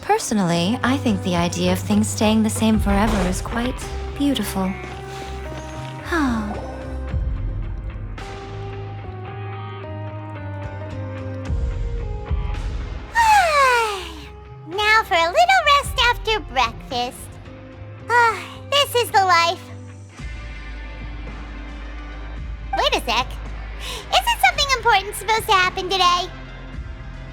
Personally, I think the idea of things staying the same forever is quite beautiful. Now for a little rest after breakfast. This is the life. Wait a sec. Isn't something important supposed to happen today?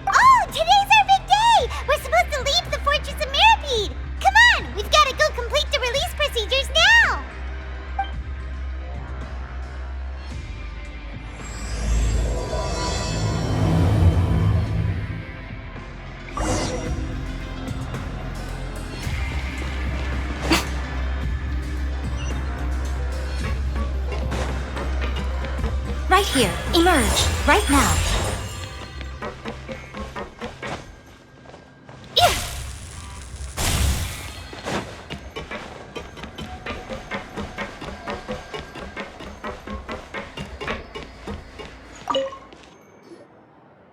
Oh, today's our big day! We're supposed to leave the Fortress of Mirapede! Come on, we've got to go complete the release procedures now! Right here. Emerge. Right now.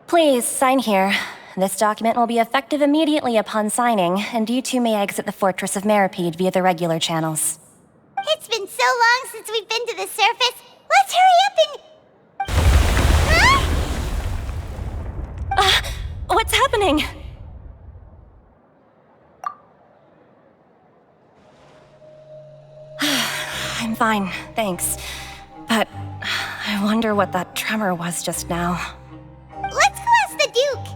Please, sign here. This document will be effective immediately upon signing, and you two may exit the Fortress of Mirapede via the regular channels. It's been so long since we've been to the surface. Let's hurry up and... Huh? What's happening? I'm fine, thanks. But I wonder what that tremor was just now. Let's go ask the Duke.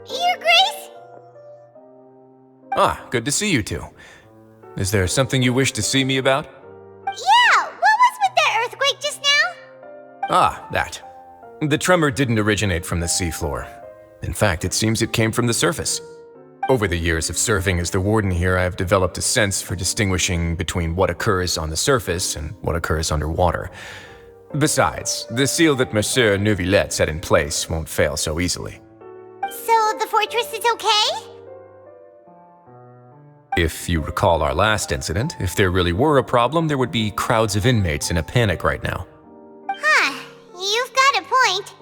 Your Grace? Ah, good to see you two. Is there something you wish to see me about? Yeah, what was with that earthquake just now? Ah, that. The tremor didn't originate from the seafloor. In fact, it seems it came from the surface. Over the years of serving as the warden here, I have developed a sense for distinguishing between what occurs on the surface and what occurs underwater. Besides, the seal that Monsieur Neuvillette set in place won't fail so easily. So the fortress is okay? If you recall our last incident, if there really were a problem, there would be crowds of inmates in a panic right now. Huh, you've got a point.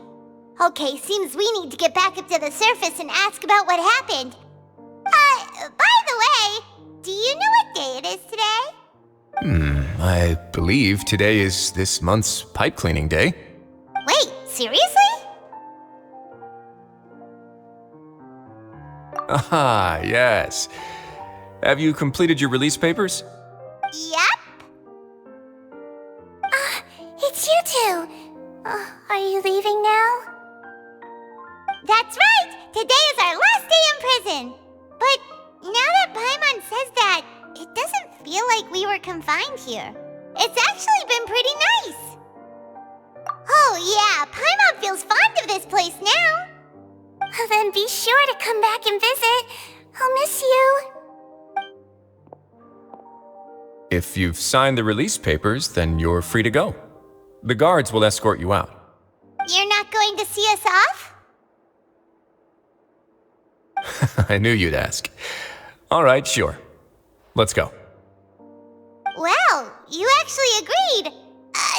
Okay, seems we need to get back up to the surface and ask about what happened. By the way, do you know what day it is today? I believe today is this month's pipe cleaning day. Wait, seriously? Ah, yes. Have you completed your release papers? Yep. It's you two. Are you leaving now? That's right! Today is our last day in prison! But now that Paimon says that, it doesn't feel like we were confined here. It's actually been pretty nice. Oh yeah, Paimon feels fond of this place now. Then be sure to come back and visit. I'll miss you. If you've signed the release papers, then you're free to go. The guards will escort you out. You're not going to see us off? I knew you'd ask. All right, sure. Let's go. Well, you actually agreed.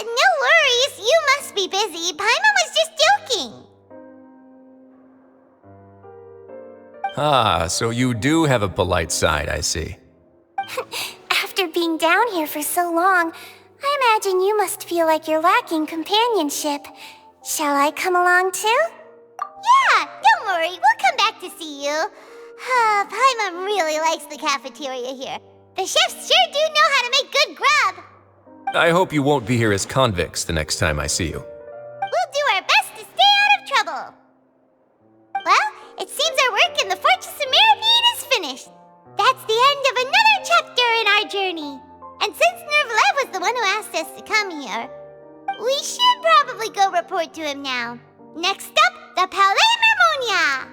No worries, you must be busy. Paimon was just joking. Ah, so you do have a polite side, I see. After being down here for so long, I imagine you must feel like you're lacking companionship. Shall I come along too? Yeah, don't worry, we'll come back to see you. Paimon really likes the cafeteria here. The chefs sure do know how to make good grub. I hope you won't be here as convicts the next time I see you. We'll do our best to stay out of trouble. Well, it seems our work in the Fortress of Mirapede probably go report to him now. Next up, the Palais Mermonia!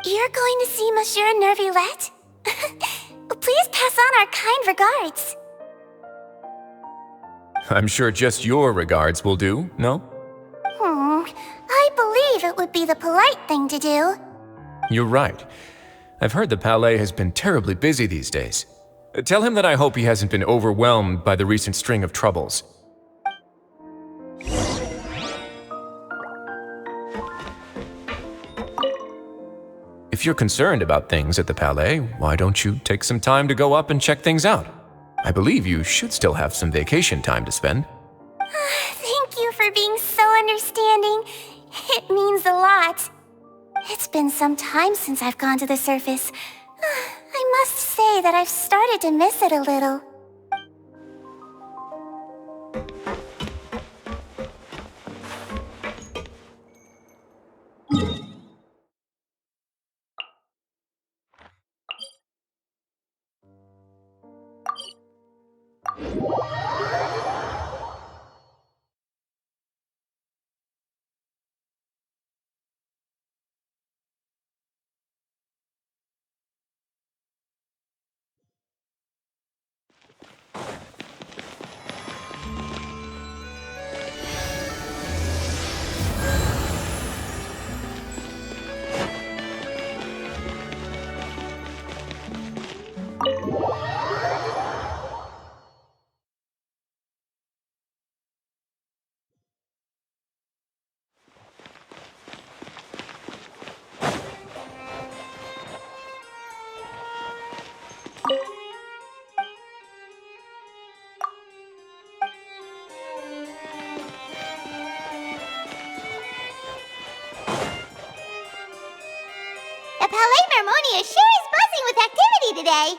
You're going to see Monsieur Nervillette? Please pass on our kind regards. I'm sure just your regards will do, no? I believe it would be the polite thing to do. You're right. I've heard the Palais has been terribly busy these days. Tell him that I hope he hasn't been overwhelmed by the recent string of troubles. If you're concerned about things at the Palais, why don't you take some time to go up and check things out? I believe you should still have some vacation time to spend. Thank you for being so understanding. It means a lot. It's been some time since I've gone to the surface. I must say that I've started to miss it a little. The Palais Mermonia sure is buzzing with activity today.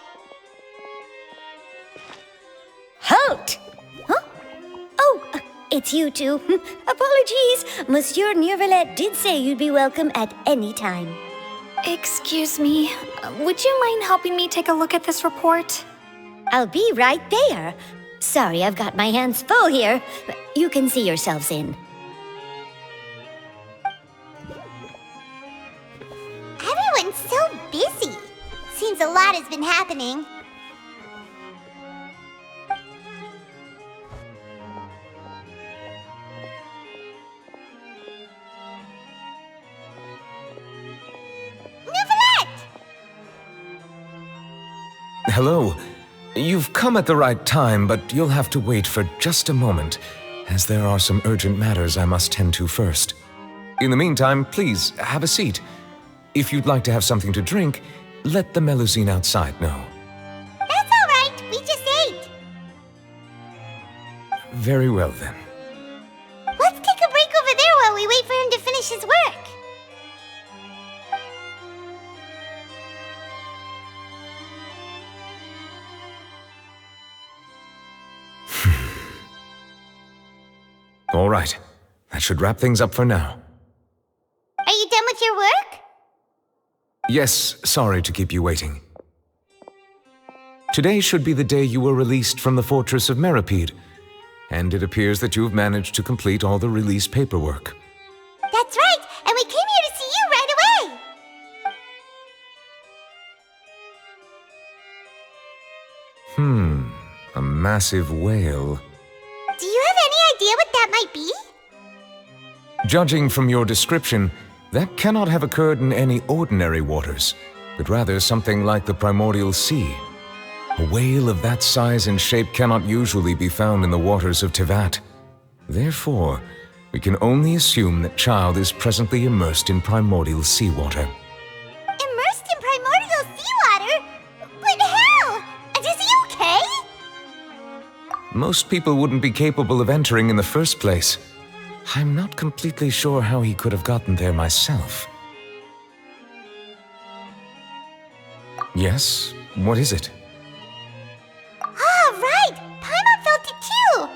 Halt! Huh? Oh, it's you two. Apologies. Monsieur Nervillette did say you'd be welcome at any time. Excuse me, would you mind helping me take a look at this report? I'll be right there. Sorry, I've got my hands full here. You can see yourselves in. Everyone's so busy. Seems a lot has been happening. Nervillette! Hello. You've come at the right time, but you'll have to wait for just a moment, as there are some urgent matters I must tend to first. In the meantime, please have a seat. If you'd like to have something to drink, let the Melusine outside know. That's all right. We just ate. Very well, then. Let's take a break over there while we wait for him to finish his work. All right. That should wrap things up for now. Are you done with your work? Yes, sorry to keep you waiting. Today should be the day you were released from the Fortress of Meripede, and it appears that you've managed to complete all the release paperwork. That's right, and we came here to see you right away. A massive whale. Do you have any idea what that might be? Judging from your description, that cannot have occurred in any ordinary waters, but rather something like the primordial sea. A whale of that size and shape cannot usually be found in the waters of Tevat. Therefore, we can only assume that Child is presently immersed in primordial seawater. Immersed in primordial seawater? But how? And is he okay? Most people wouldn't be capable of entering in the first place. I'm not completely sure how he could have gotten there myself. Yes? What is it? Ah, right! Paimon felt it too!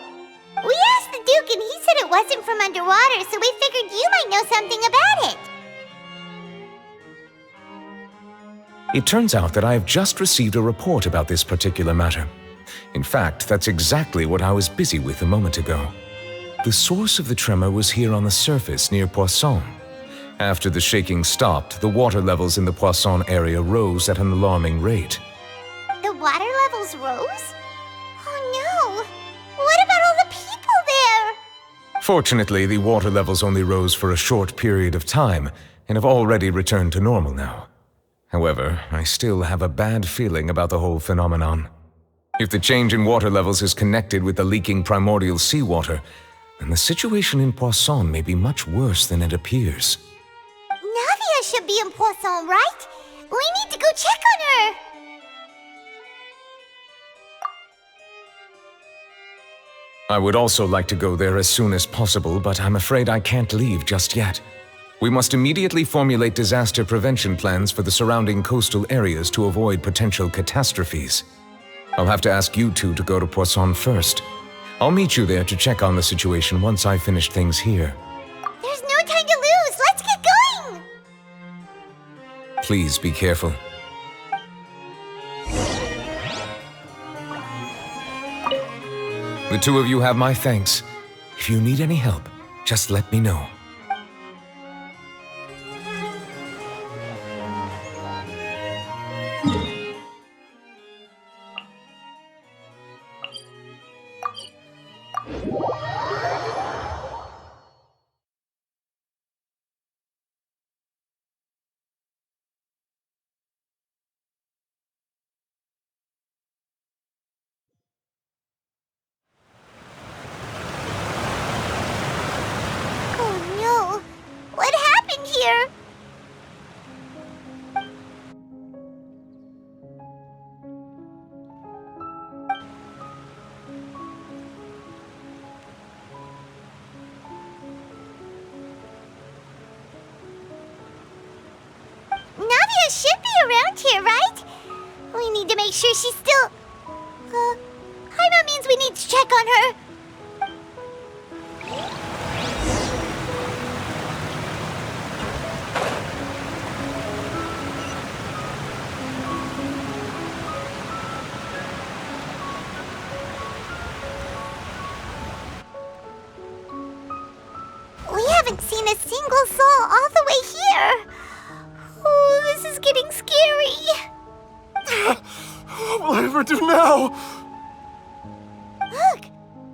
We asked the Duke and he said it wasn't from underwater, so we figured you might know something about it. It turns out that I have just received a report about this particular matter. In fact, that's exactly what I was busy with a moment ago. The source of the tremor was here on the surface near Poisson. After the shaking stopped, the water levels in the Poisson area rose at an alarming rate. The water levels rose? Oh no! What about all the people there? Fortunately, the water levels only rose for a short period of time and have already returned to normal now. However, I still have a bad feeling about the whole phenomenon. If the change in water levels is connected with the leaking primordial seawater, then the situation in Poisson may be much worse than it appears. Navia should be in Poisson, right? We need to go check on her! I would also like to go there as soon as possible, but I'm afraid I can't leave just yet. We must immediately formulate disaster prevention plans for the surrounding coastal areas to avoid potential catastrophes. I'll have to ask you two to go to Poisson first. I'll meet you there to check on the situation once I've finished things here. There's no time to lose! Let's get going! Please be careful. The two of you have my thanks. If you need any help, just let me know. Here. Navia should be around here, right? We need to make sure she's still... Paimon means we need to check on her. Haven't seen a single soul all the way here. Oh, this is getting scary. What will I ever do now? Look,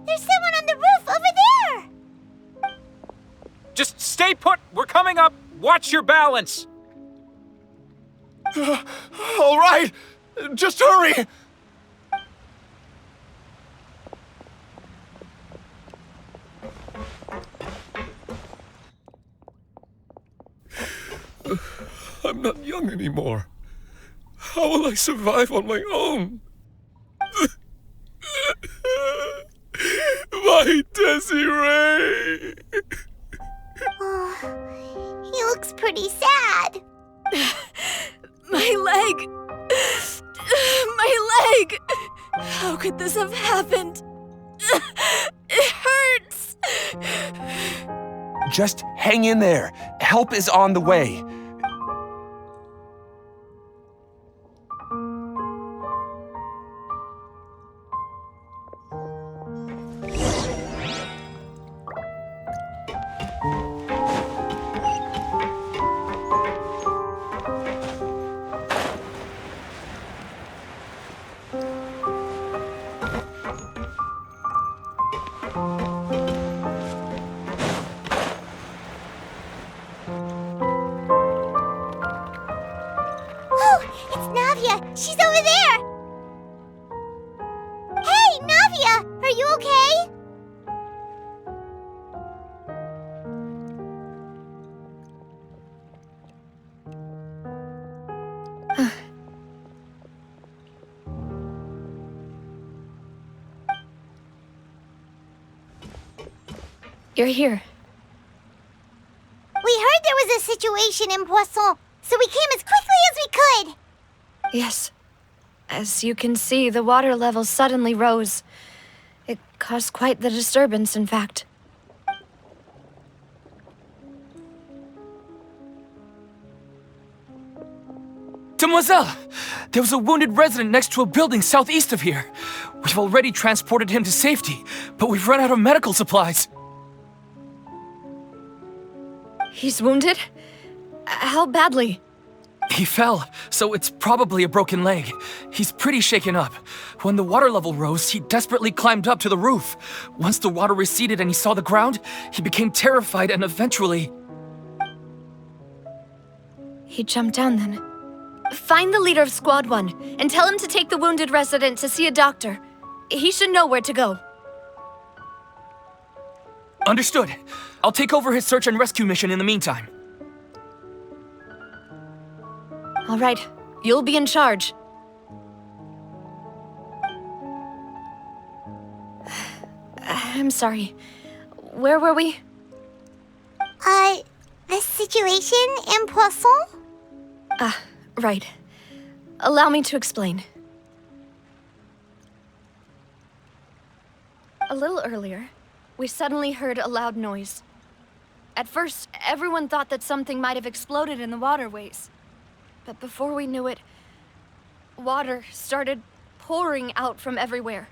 there's someone on the roof over there. Just stay put. We're coming up. Watch your balance. All right, just hurry. I'm not young anymore. How will I survive on my own? My Desiree! Oh, he looks pretty sad. My leg! My leg! How could this have happened? It hurts! Just hang in there. Help is on the way. She's over there! Hey, Navia! Are you okay? You're here. We heard there was a situation in Poisson, so we came as quickly as we could. Yes. As you can see, the water level suddenly rose. It caused quite the disturbance, in fact. Demoiselle! There was a wounded resident next to a building southeast of here. We've already transported him to safety, but we've run out of medical supplies. He's wounded? How badly? He fell, so it's probably a broken leg. He's pretty shaken up. When the water level rose, he desperately climbed up to the roof. Once the water receded and he saw the ground, he became terrified and eventually... He jumped down then. Find the leader of Squad 1 and tell him to take the wounded resident to see a doctor. He should know where to go. Understood. I'll take over his search and rescue mission in the meantime. All right, you'll be in charge. I'm sorry. Where were we? The situation in Poisson? Right. Allow me to explain. A little earlier, we suddenly heard a loud noise. At first, everyone thought that something might have exploded in the waterways. But before we knew it, water started pouring out from everywhere.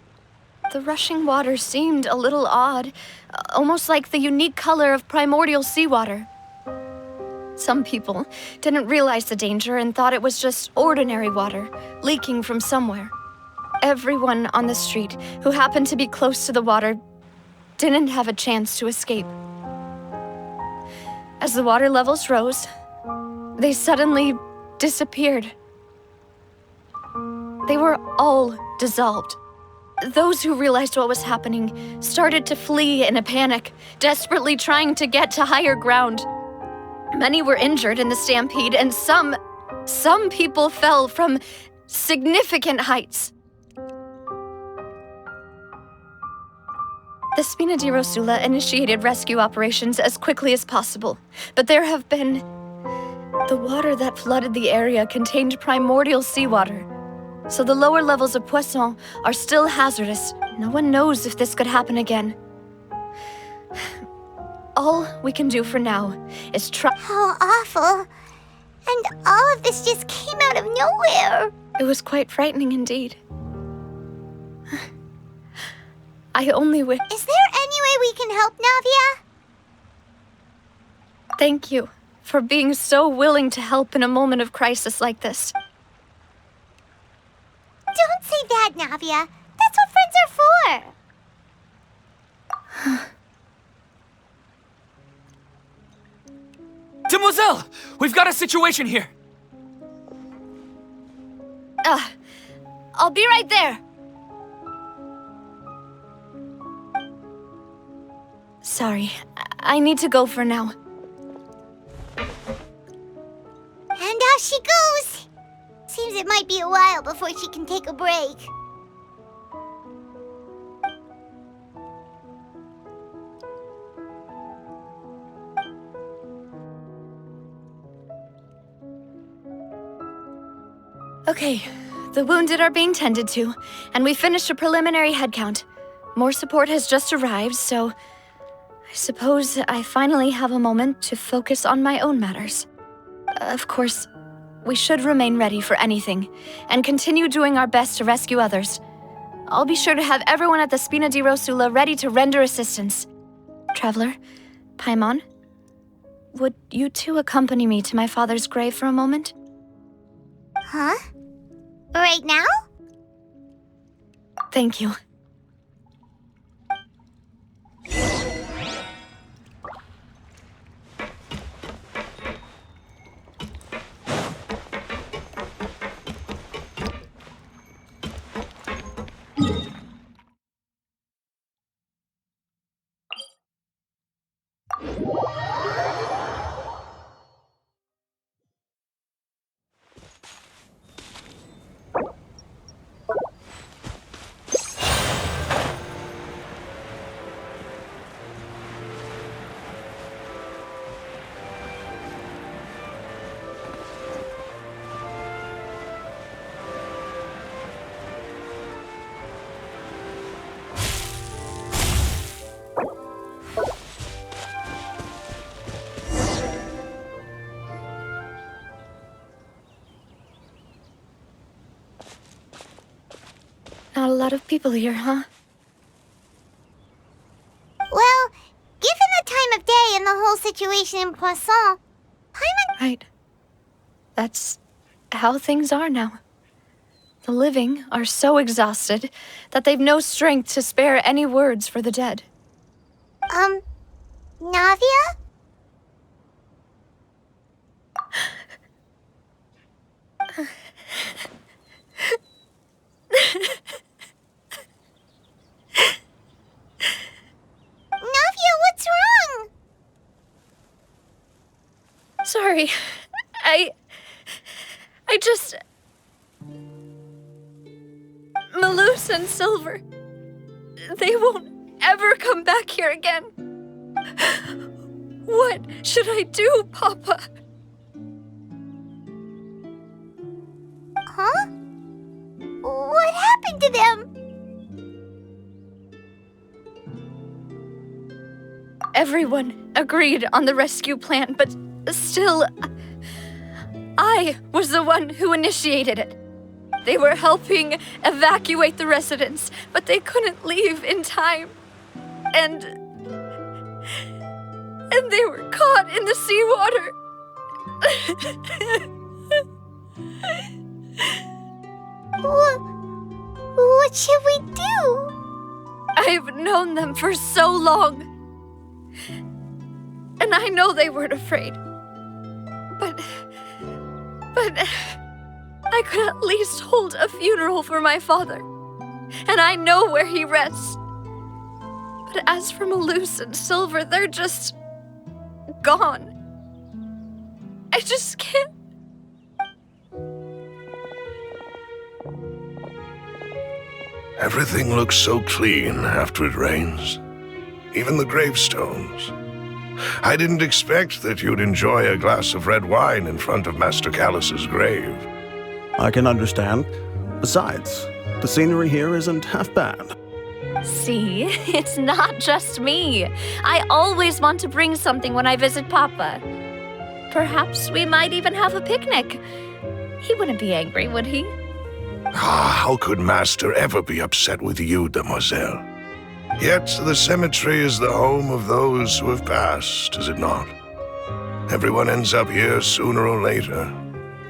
The rushing water seemed a little odd, almost like the unique color of primordial seawater. Some people didn't realize the danger and thought it was just ordinary water leaking from somewhere. Everyone on the street who happened to be close to the water didn't have a chance to escape. As the water levels rose, they suddenly disappeared. They were all dissolved. Those who realized what was happening started to flee in a panic, desperately trying to get to higher ground. Many were injured in the stampede, and some people fell from significant heights. The Spina di Rosula initiated rescue operations as quickly as possible, but there have been... The water that flooded the area contained primordial seawater, so the lower levels of Poisson are still hazardous. No one knows if this could happen again. All we can do for now is try... How awful. And all of this just came out of nowhere. It was quite frightening indeed. I only wish... Is there any way we can help, Navia? Thank you for being so willing to help in a moment of crisis like this. Don't say that, Navia. That's what friends are for. Demoiselle! We've got a situation here! I'll be right there. Sorry, I need to go for now. And out she goes. Seems it might be a while before she can take a break. Okay, the wounded are being tended to, and we finished a preliminary head count. More support has just arrived, so I suppose I finally have a moment to focus on my own matters. Of course, we should remain ready for anything, and continue doing our best to rescue others. I'll be sure to have everyone at the Spina di Rosula ready to render assistance. Traveler, Paimon, would you two accompany me to my father's grave for a moment? Huh? Right now? Thank you. Not a lot of people here, huh? Well, given the time of day and the whole whole situation in Poisson, Paimon... Right. That's how things are now. The living are so exhausted that they've no strength to spare any words for the dead. Navia? Navia, what's wrong? Sorry. I just... Malus and Silver. They won't ever come back here again. What should I do, Papa? Huh? What happened to them? Everyone agreed on the rescue plan, but still, I was the one who initiated it. They were helping evacuate the residents, but they couldn't leave in time. And they were caught in the seawater. What should we do? I've known them for so long. And I know they weren't afraid. But I could at least hold a funeral for my father. And I know where he rests. But as for Malus and Silver, they're just gone. I just can't. Everything looks so clean after it rains. Even the gravestones. I didn't expect that you'd enjoy a glass of red wine in front of Master Callus's grave. I can understand. Besides, the scenery here isn't half bad. See, it's not just me. I always want to bring something when I visit Papa. Perhaps we might even have a picnic. He wouldn't be angry, would he? How could Master ever be upset with you, demoiselle? Yet the cemetery is the home of those who have passed, is it not? Everyone ends up here sooner or later,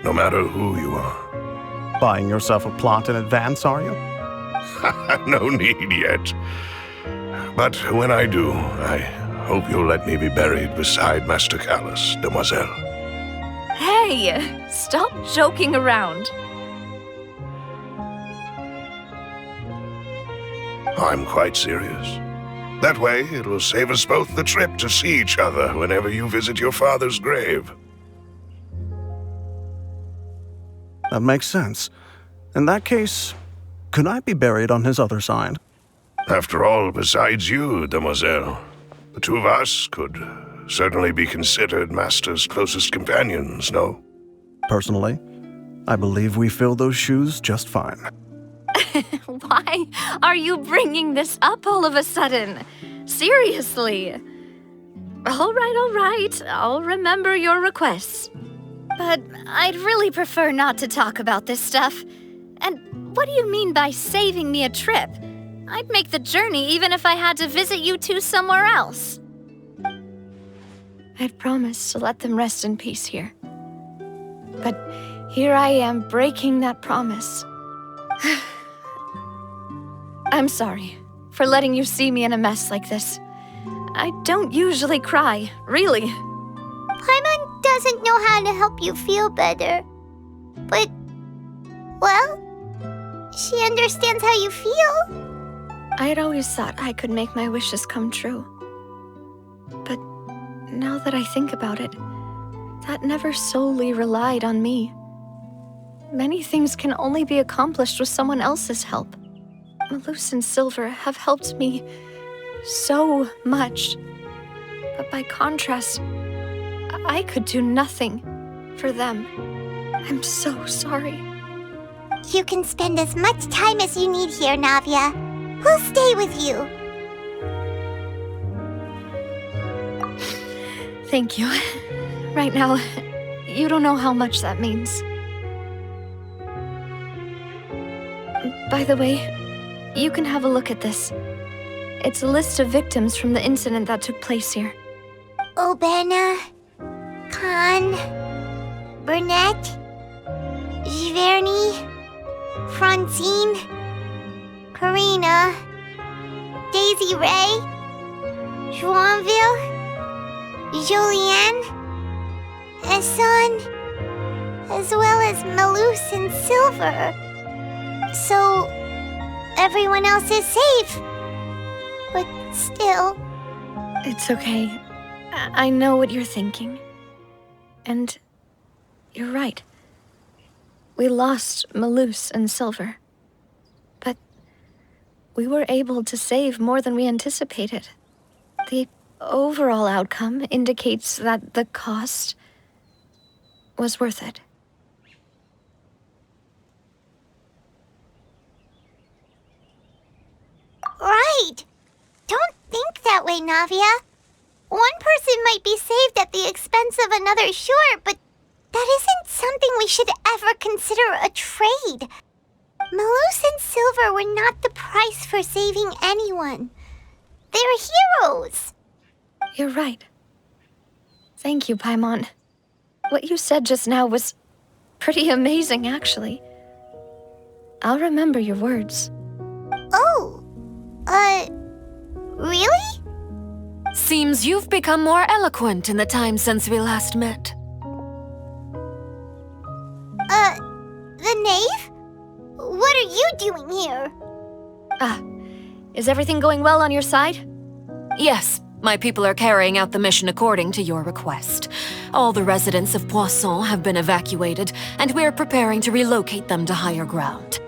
no matter who you are. Buying yourself a plot in advance, are you? No need yet. But when I do, I hope you'll let me be buried beside Master Callus, demoiselle. Hey, stop joking around. I'm quite serious. That way, it will save us both the trip to see each other whenever you visit your father's grave. That makes sense. In that case, could I be buried on his other side? After all, besides you, demoiselle, the two of us could certainly be considered Master's closest companions, no? Personally, I believe we fill those shoes just fine. Why are you bringing this up all of a sudden? Seriously. All right. I'll remember your requests. But I'd really prefer not to talk about this stuff. And what do you mean by saving me a trip? I'd make the journey even if I had to visit you two somewhere else. I'd promised to let them rest in peace here. But here I am breaking that promise. I'm sorry for letting you see me in a mess like this. I don't usually cry, really. Paimon doesn't know how to help you feel better. But, well, she understands how you feel. I'd always thought I could make my wishes come true. But now that I think about it, that never solely relied on me. Many things can only be accomplished with someone else's help. Malus and Silver have helped me so much. But by contrast, I could do nothing for them. I'm so sorry. You can spend as much time as you need here, Navia. We'll stay with you. Thank you. Right now, you don't know how much that means. By the way, you can have a look at this. It's a list of victims from the incident that took place here. Obena, Khan, Burnett, Giverny, Francine, Karina, Daisy Ray, Joinville, Julianne, Esson, as well as Malus and Silver. So, everyone else is safe. But still... It's okay. I know what you're thinking. And you're right. We lost Malus and Silver. But we were able to save more than we anticipated. The overall outcome indicates that the cost was worth it. Right! Don't think that way, Navia. One person might be saved at the expense of another, sure, but that isn't something we should ever consider a trade. Malus and Silver were not the price for saving anyone. They're heroes. You're right. Thank you, Paimon. What you said just now was pretty amazing, actually. I'll remember your words. Oh, really? Seems you've become more eloquent in the time since we last met. The knave? What are you doing here? Is everything going well on your side? Yes, my people are carrying out the mission according to your request. All the residents of Poisson have been evacuated, and we're preparing to relocate them to higher ground.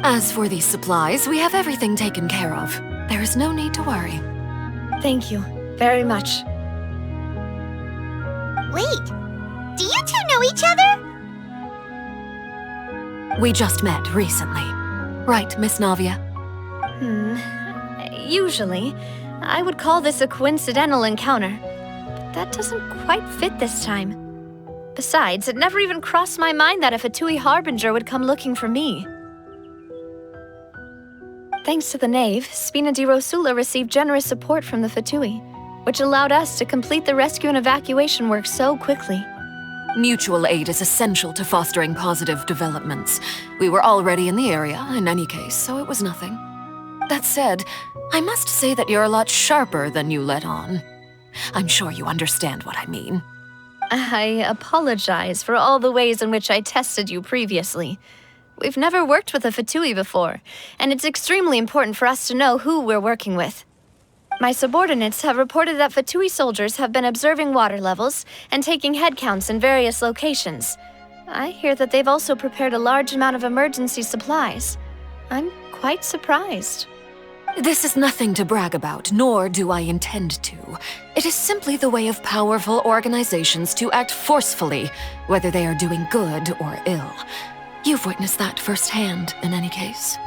As for these supplies, we have everything taken care of. There is no need to worry. Thank you very much. Wait, do you two know each other? We just met recently. Right, Miss Navia? Usually, I would call this a coincidental encounter. But that doesn't quite fit this time. Besides, it never even crossed my mind that a Fatui Harbinger would come looking for me. Thanks to the knave, Spina di Rosula received generous support from the Fatui, which allowed us to complete the rescue and evacuation work so quickly. Mutual aid is essential to fostering positive developments. We were already in the area, in any case, so it was nothing. That said, I must say that you're a lot sharper than you let on. I'm sure you understand what I mean. I apologize for all the ways in which I tested you previously. We've never worked with a Fatui before, and it's extremely important for us to know who we're working with. My subordinates have reported that Fatui soldiers have been observing water levels and taking head counts in various locations. I hear that they've also prepared a large amount of emergency supplies. I'm quite surprised. This is nothing to brag about, nor do I intend to. It is simply the way of powerful organizations to act forcefully, whether they are doing good or ill. You've witnessed that firsthand, in any case.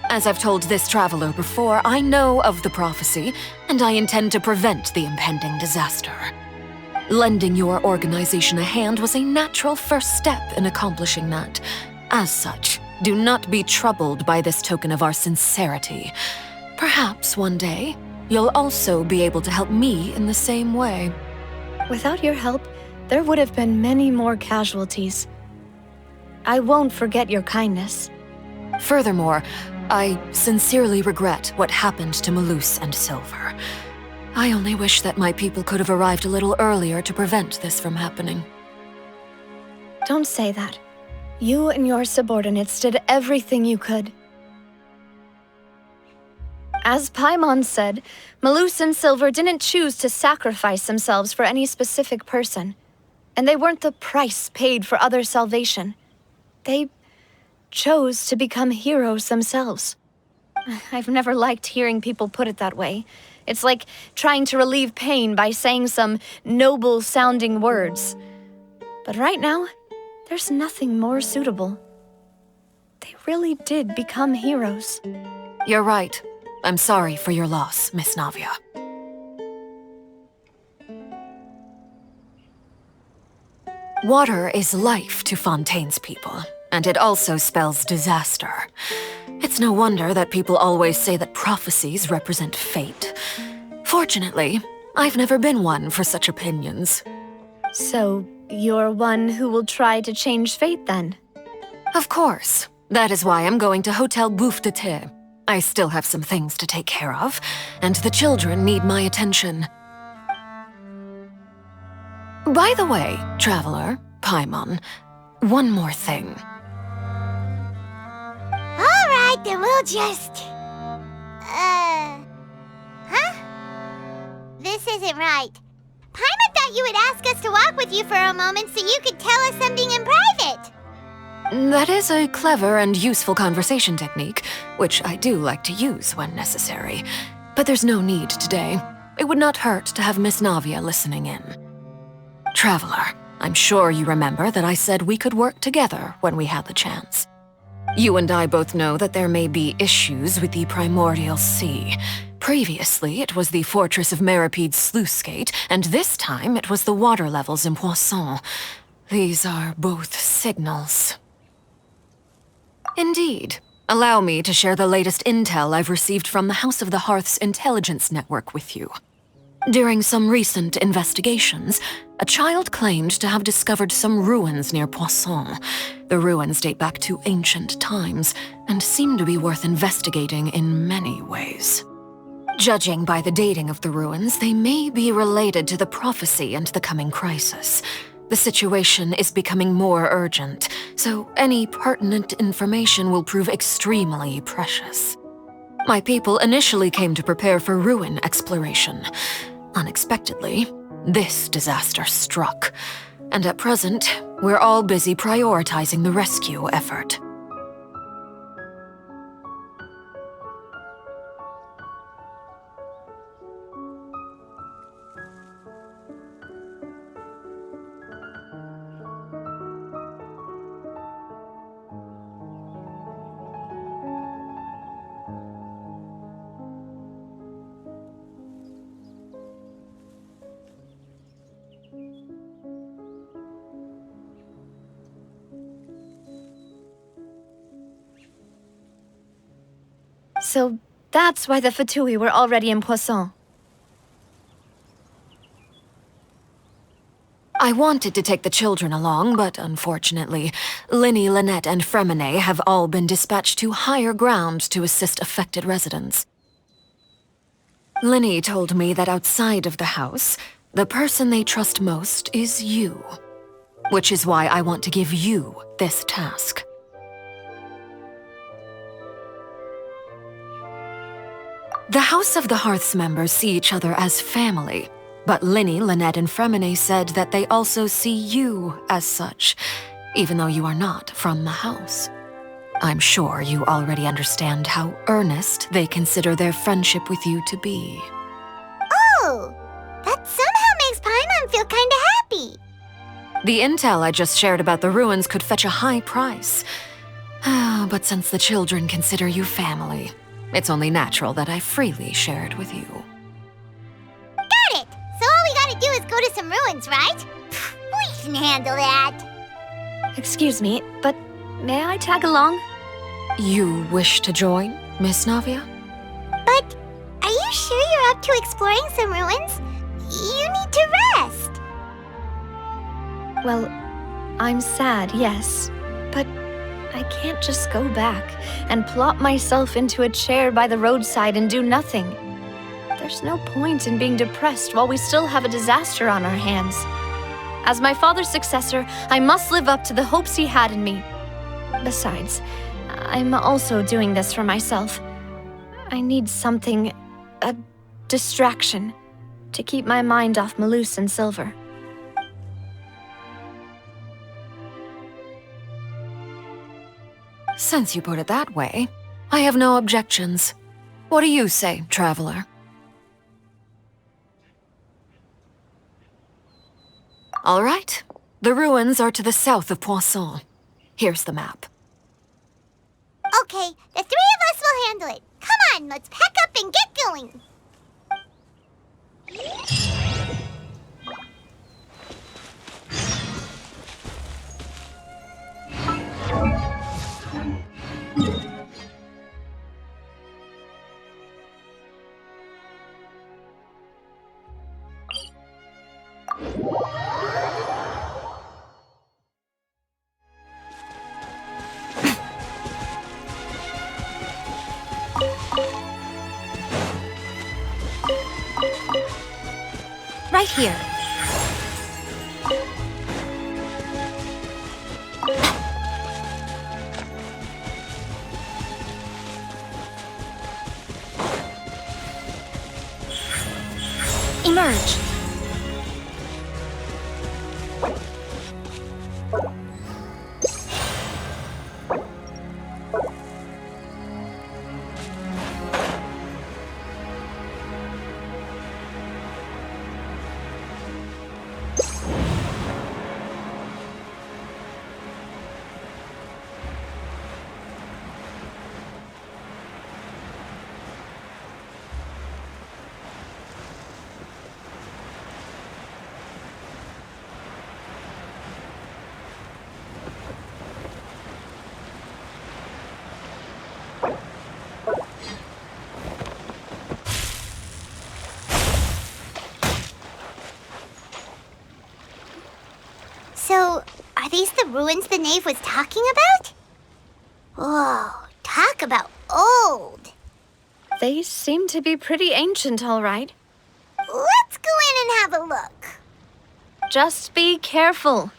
As I've told this traveler before, I know of the prophecy, and I intend to prevent the impending disaster. Lending your organization a hand was a natural first step in accomplishing that. As such, do not be troubled by this token of our sincerity. Perhaps one day, you'll also be able to help me in the same way. Without your help, there would have been many more casualties. I won't forget your kindness. Furthermore, I sincerely regret what happened to Malus and Silver. I only wish that my people could have arrived a little earlier to prevent this from happening. Don't say that. You and your subordinates did everything you could. As Paimon said, Malus and Silver didn't choose to sacrifice themselves for any specific person. And they weren't the price paid for others' salvation. They chose to become heroes themselves. I've never liked hearing people put it that way. It's like trying to relieve pain by saying some noble-sounding words. But right now, there's nothing more suitable. They really did become heroes. You're right. I'm sorry for your loss, Miss Navia. Water is life to Fontaine's people, and it also spells disaster. It's no wonder that people always say that prophecies represent fate. Fortunately, I've never been one for such opinions. So, you're one who will try to change fate then? Of course. That is why I'm going to Hotel Bouffe de Thé. I still have some things to take care of, and the children need my attention. By the way, Traveler, Paimon, one more thing. Alright, then we'll just... Huh? This isn't right. Paimon thought you would ask us to walk with you for a moment so you could tell us something in private. That is a clever and useful conversation technique, which I do like to use when necessary. But there's no need today. It would not hurt to have Miss Navia listening in. Traveler, I'm sure you remember that I said we could work together when we had the chance. You and I both know that there may be issues with the Primordial Sea. Previously, it was the Fortress of Meripede's sluice gate, and this time it was the water levels in Poisson. These are both signals. Indeed. Allow me to share the latest intel I've received from the House of the Hearth's intelligence network with you. During some recent investigations, a child claimed to have discovered some ruins near Poisson. The ruins date back to ancient times, and seem to be worth investigating in many ways. Judging by the dating of the ruins, they may be related to the prophecy and the coming crisis. The situation is becoming more urgent, so any pertinent information will prove extremely precious. My people initially came to prepare for ruin exploration. Unexpectedly, this disaster struck, and at present, we're all busy prioritizing the rescue effort. So that's why the Fatui were already in Poisson. I wanted to take the children along, but unfortunately, Linny, Lynette, and Fremine have all been dispatched to higher ground to assist affected residents. Linny told me that outside of the house, the person they trust most is you. Which is why I want to give you this task. The House of the Hearth's members see each other as family, but Linny, Lynette, and Fremine said that they also see you as such, even though you are not from the house. I'm sure you already understand how earnest they consider their friendship with you to be. Oh, that somehow makes Paimon feel kinda happy. The intel I just shared about the ruins could fetch a high price. But since the children consider you family, it's only natural that I freely share it with you. Got it! So all we gotta do is go to some ruins, right? We can handle that. Excuse me, but may I tag along? You wish to join, Miss Navia? But are you sure you're up to exploring some ruins? You need to rest. Well, I'm sad, yes, but I can't just go back and plop myself into a chair by the roadside and do nothing. There's no point in being depressed while we still have a disaster on our hands. As my father's successor, I must live up to the hopes he had in me. Besides, I'm also doing this for myself. I need something, a distraction, to keep my mind off Malus and Silver. Since you put it that way, I have no objections. What do you say, Traveler? All right. The ruins are to the south of Poisson. Here's the map. Okay, the three of us will handle it. Come on, let's pack up and get going. Right here. Emerge. So, are these the ruins the knave was talking about? Whoa, talk about old. They seem to be pretty ancient, all right. Let's go in and have a look. Just be careful.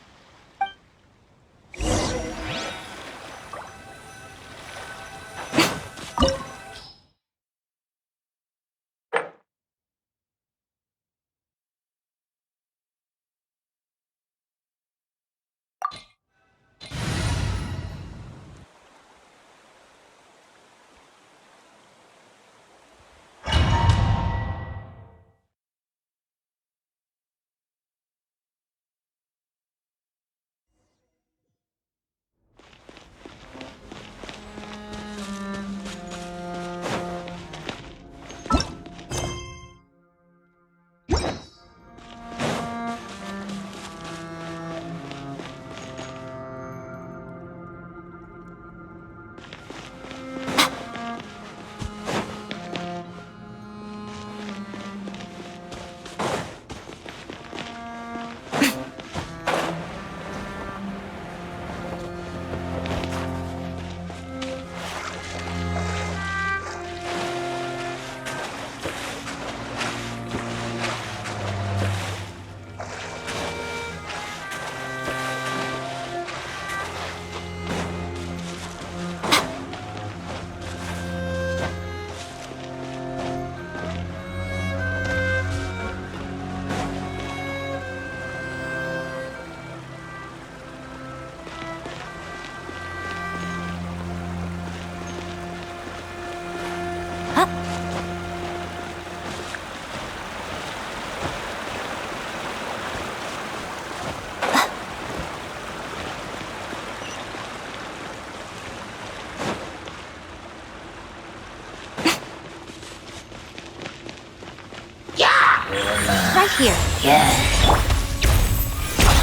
Right here.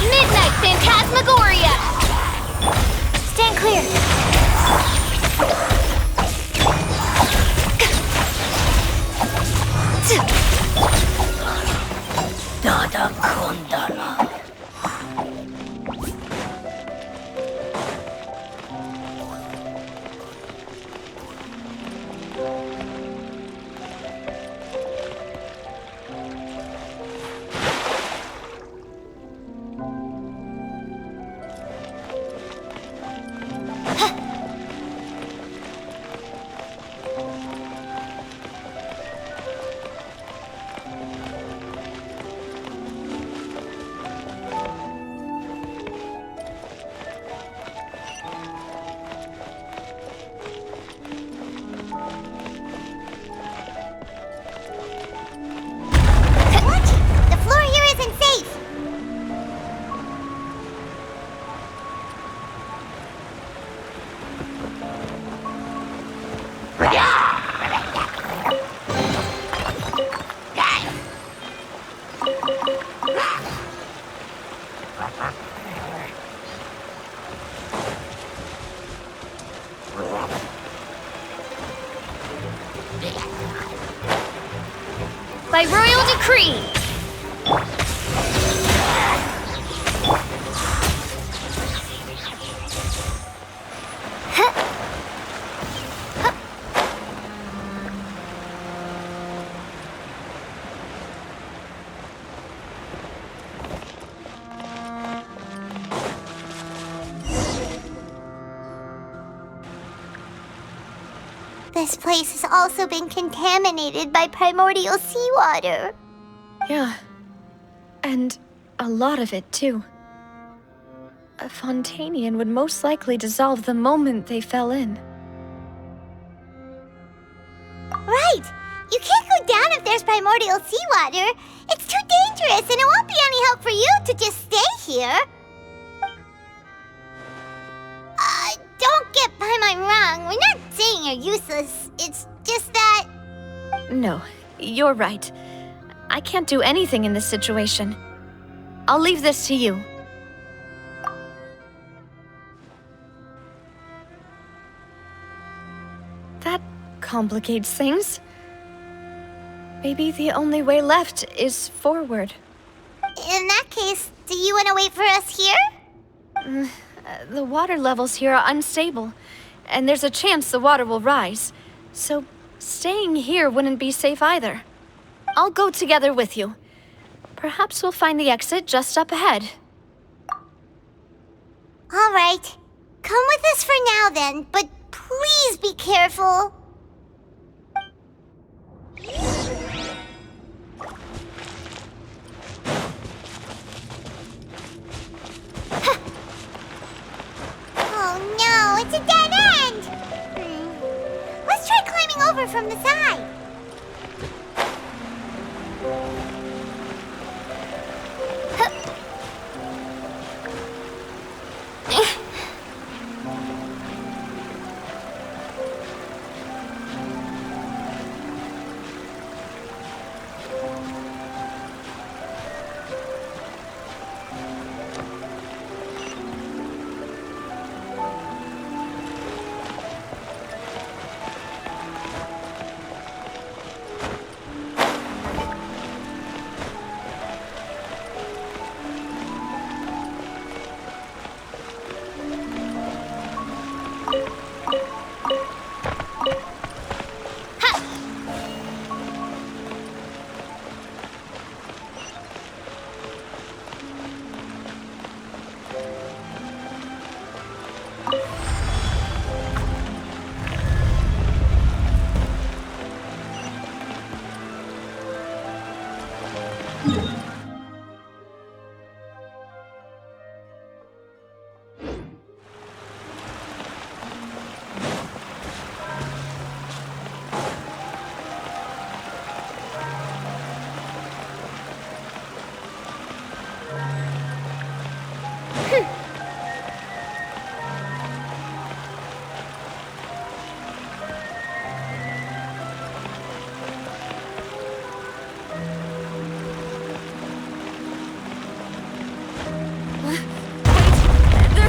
Midnight Phantasmagoria! Stand clear. Dada Kondala. By royal decree. this place has also been contaminated by primordial seawater. Yeah. And a lot of it, too. A Fontanian would most likely dissolve the moment they fell in. Right! You can't go down if there's primordial seawater. It's too dangerous, and it won't be any help for you to just stay here. Don't get Paimon wrong. We're not saying you're useless. It's just that... No, you're right. I can't do anything in this situation. I'll leave this to you. That complicates things. Maybe the only way left is forward. In that case, do you want to wait for us here? The water levels here are unstable, and there's a chance the water will rise. So staying here wouldn't be safe either. I'll go together with you. Perhaps we'll find the exit just up ahead. All right. Come with us for now then, but please be careful. Oh no, it's a dead end! Let's try climbing over from the side.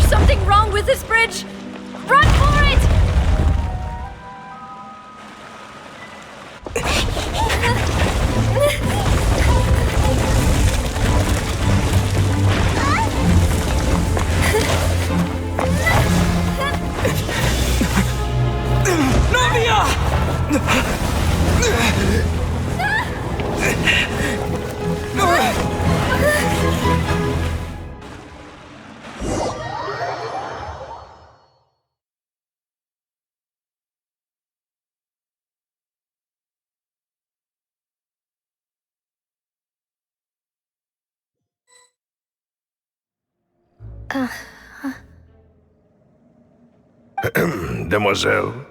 Something wrong with this bridge! Run for it! Demoiselle?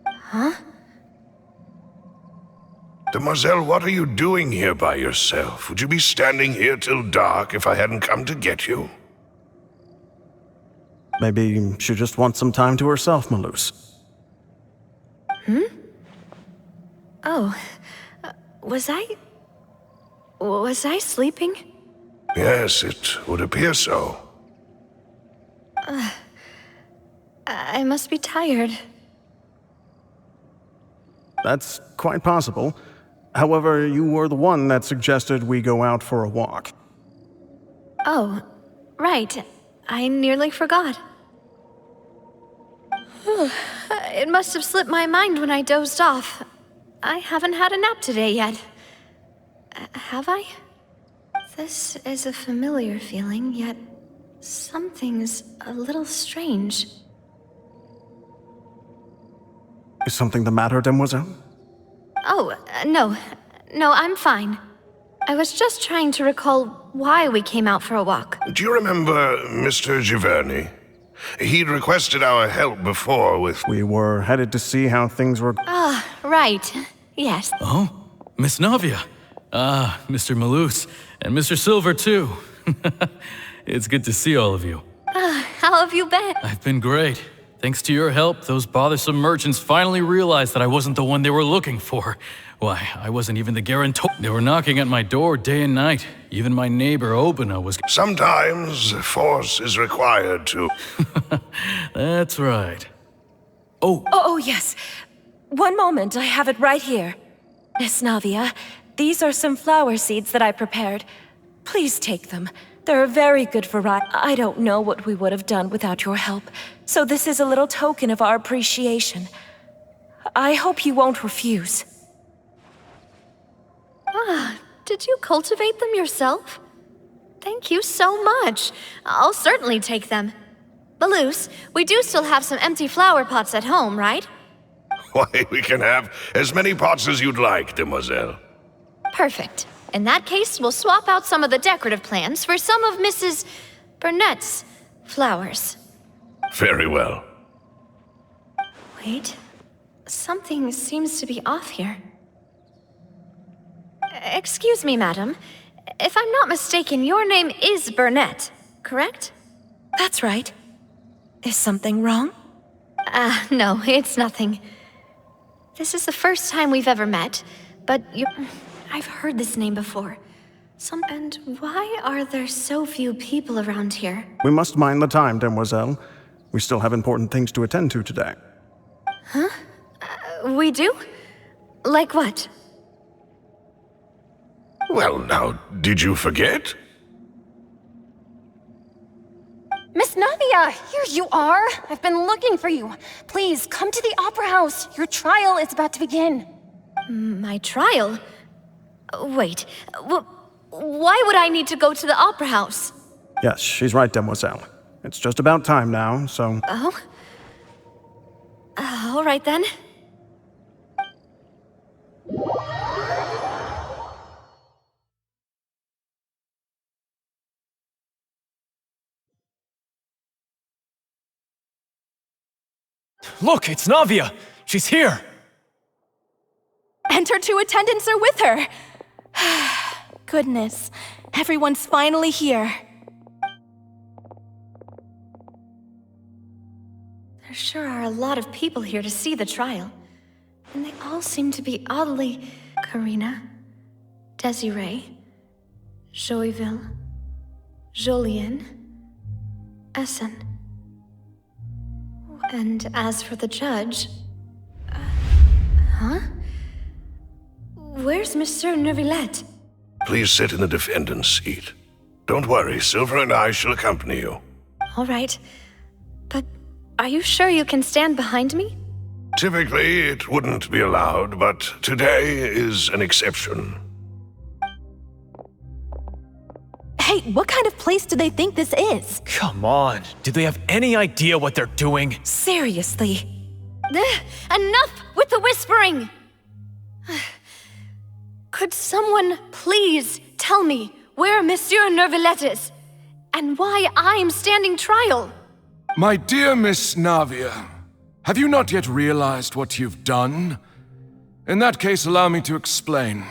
Huh? Demoiselle, what are you doing here by yourself? Would you be standing here till dark if I hadn't come to get you? Maybe she just wants some time to herself, Maloose. Oh, was I sleeping? Yes, it would appear so. I must be tired. That's quite possible. However, you were the one that suggested we go out for a walk. Oh, right. I nearly forgot. It must have slipped my mind when I dozed off. I haven't had a nap today yet. Have I? This is a familiar feeling, yet something's a little strange. Is something the matter, demoiselle? Oh, no. No, I'm fine. I was just trying to recall why we came out for a walk. Do you remember Mr. Giverny? He'd requested our help before with... We were headed to see how things were... Ah, right. Yes. Oh, Miss Navia. Ah, Mr. Malus. And Mr. Silver, too. It's good to see all of you. How have you been? I've been great. Thanks to your help, those bothersome merchants finally realized that I wasn't the one they were looking for. Why, I wasn't even the guarantor. They were knocking at my door day and night. Even my neighbor Obina was... Sometimes force is required to... That's right. Oh, yes. One moment, I have it right here. Miss Navia, these are some flower seeds that I prepared. Please take them. They're a very good variety. I don't know what we would have done without your help, so this is a little token of our appreciation. I hope you won't refuse. Ah, did you cultivate them yourself? Thank you so much. I'll certainly take them. Malus, we do still have some empty flower pots at home, right? Why, we can have as many pots as you'd like, demoiselle. Perfect. In that case, we'll swap out some of the decorative plants for some of Mrs. Burnett's flowers. Very well. Wait. Something seems to be off here. Excuse me, madam. If I'm not mistaken, your name is Burnett, correct? That's right. Is something wrong? No, it's nothing. This is the first time we've ever met, but I've heard this name before. And why are there so few people around here? We must mind the time, demoiselle. We still have important things to attend to today. Huh? We do? Like what? Well, now, did you forget? Miss Navia, here you are. I've been looking for you. Please, come to the Opera House. Your trial is about to begin. My trial? Wait, why would I need to go to the Opera House? Yes, she's right, demoiselle. It's just about time now, so... Oh? All right then. Look, it's Navia! She's here! And her two attendants are with her! Goodness, everyone's finally here. There sure are a lot of people here to see the trial. And they all seem to be oddly... Karina, Desiree, Joyville, Jolien, Essen. And as for the judge... huh? Where's Monsieur Neuvillette? Please sit in the defendant's seat. Don't worry, Silver and I shall accompany you. All right. But are you sure you can stand behind me? Typically, it wouldn't be allowed, but today is an exception. Hey, what kind of place do they think this is? Come on, do they have any idea what they're doing? Seriously. Enough with the whispering! Could someone please tell me where Monsieur Neuvillette is, and why I'm standing trial? My dear Miss Navia, have you not yet realized what you've done? In that case, allow me to explain.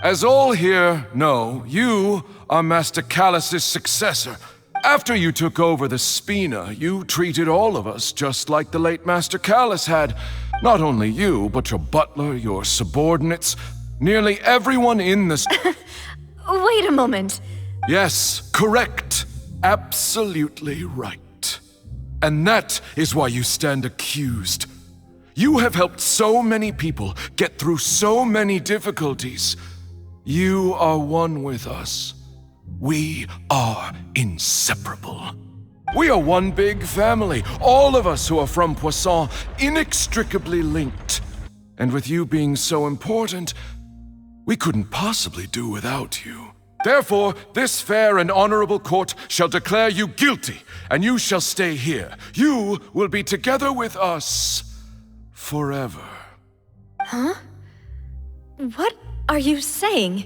As all here know, you are Master Callus's successor. After you took over the Spina, you treated all of us just like the late Master Callus had. Not only you, but your butler, your subordinates, nearly everyone in the... Wait a moment. Yes, correct. Absolutely right. And that is why you stand accused. You have helped so many people get through so many difficulties. You are one with us. We are inseparable. We are one big family, all of us who are from Poisson, inextricably linked. And with you being so important, we couldn't possibly do without you. Therefore, this fair and honorable court shall declare you guilty, and you shall stay here. You will be together with us forever. Huh? What are you saying?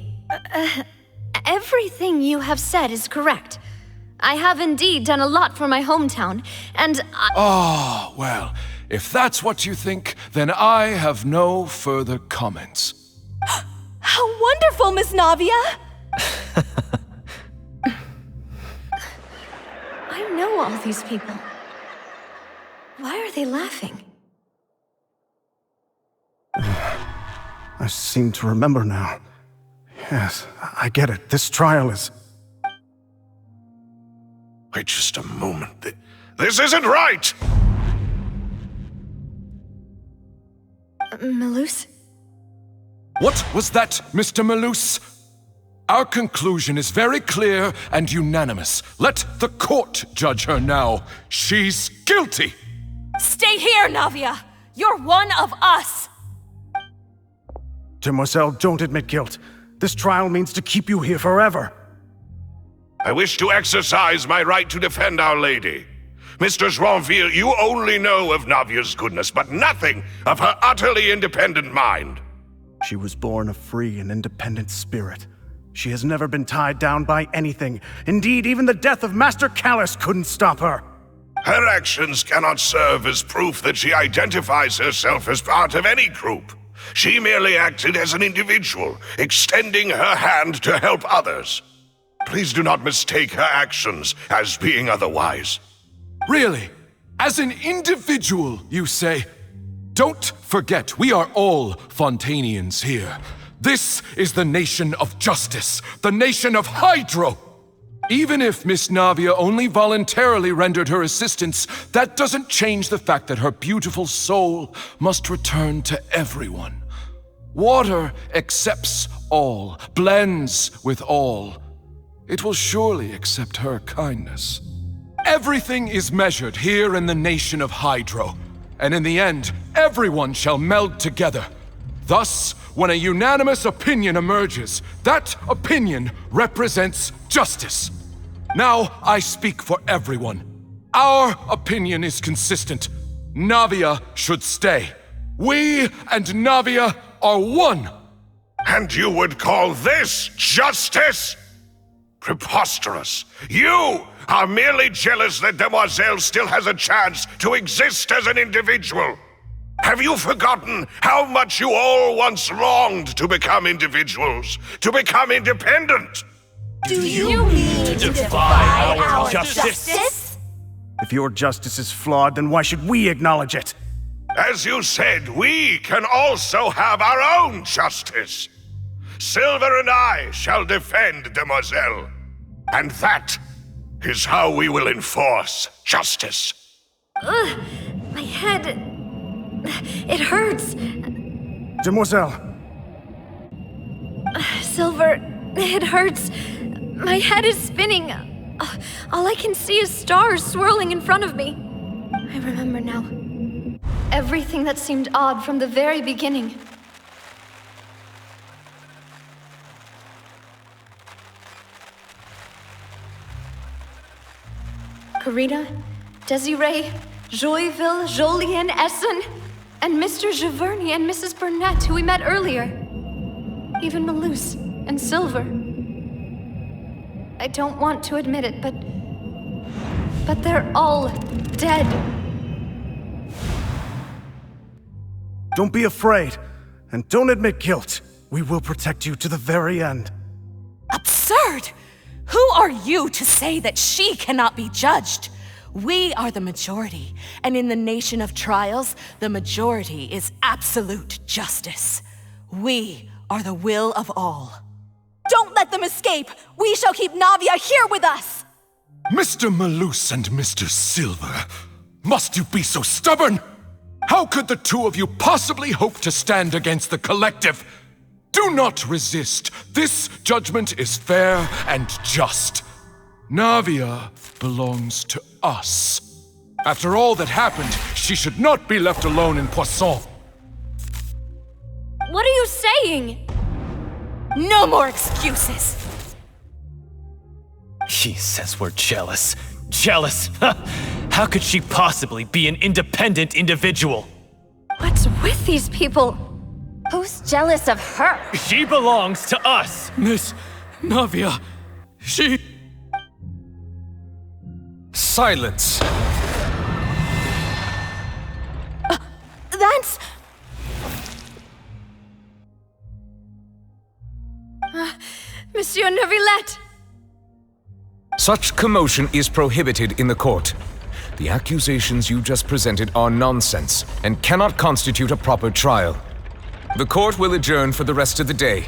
Everything you have said is correct. I have indeed done a lot for my hometown, and Ah, well, if that's what you think, then I have no further comments. How wonderful, Miss Navia! I know all these people. Why are they laughing? I seem to remember now. Yes, I get it. This trial is... Wait just a moment. This isn't right! Malus? What was that, Mr. Malus? Our conclusion is very clear and unanimous. Let the court judge her now. She's guilty! Stay here, Navia! You're one of us! Demoiselle, don't admit guilt. This trial means to keep you here forever. I wish to exercise my right to defend Our Lady. Mr. Joinville, you only know of Navia's goodness, but nothing of her utterly independent mind. She was born a free and independent spirit. She has never been tied down by anything. Indeed, even the death of Master Callus couldn't stop her. Her actions cannot serve as proof that she identifies herself as part of any group. She merely acted as an individual, extending her hand to help others. Please do not mistake her actions as being otherwise. Really? As an individual, you say? Don't forget, we are all Fontanians here. This is the nation of justice, the nation of Hydro. Even if Miss Navia only voluntarily rendered her assistance, that doesn't change the fact that her beautiful soul must return to everyone. Water accepts all, blends with all. It will surely accept her kindness. Everything is measured here in the nation of Hydro, and in the end, everyone shall meld together. Thus, when a unanimous opinion emerges, that opinion represents justice. Now I speak for everyone. Our opinion is consistent. Navia should stay. We and Navia are one. And you would call this justice? Preposterous. You are merely jealous that Demoiselle still has a chance to exist as an individual. Have you forgotten how much you all once longed to become individuals, to become independent? Do you mean to defy our justice? If your justice is flawed, then why should we acknowledge it? As you said, we can also have our own justice. Silver and I shall defend Demoiselle. And that is how we will enforce justice. Ugh, my head... it hurts. Demoiselle! Silver, it hurts. My head is spinning. All I can see is stars swirling in front of me. I remember now. Everything that seemed odd from the very beginning. Karina, Desiree, Joyville, Jolien, Essen, and Mr. Giverny and Mrs. Burnett, who we met earlier. Even Malus and Silver. I don't want to admit it, but they're all dead. Don't be afraid, and don't admit guilt. We will protect you to the very end. Absurd! Who are you to say that she cannot be judged? We are the majority, and in the nation of trials, the majority is absolute justice. We are the will of all. Don't let them escape! We shall keep Navia here with us! Mr. Malus and Mr. Silver, must you be so stubborn? How could the two of you possibly hope to stand against the collective? Do not resist. This judgment is fair and just. Navia belongs to us. After all that happened, she should not be left alone in Poisson. What are you saying? No more excuses! She says we're jealous. Jealous? How could she possibly be an independent individual? What What's with these people? Who's jealous of her? She belongs to us! Miss Navia, she... Silence! That's... Monsieur Neuvillette! Such commotion is prohibited in the court. The accusations you just presented are nonsense and cannot constitute a proper trial. The court will adjourn for the rest of the day.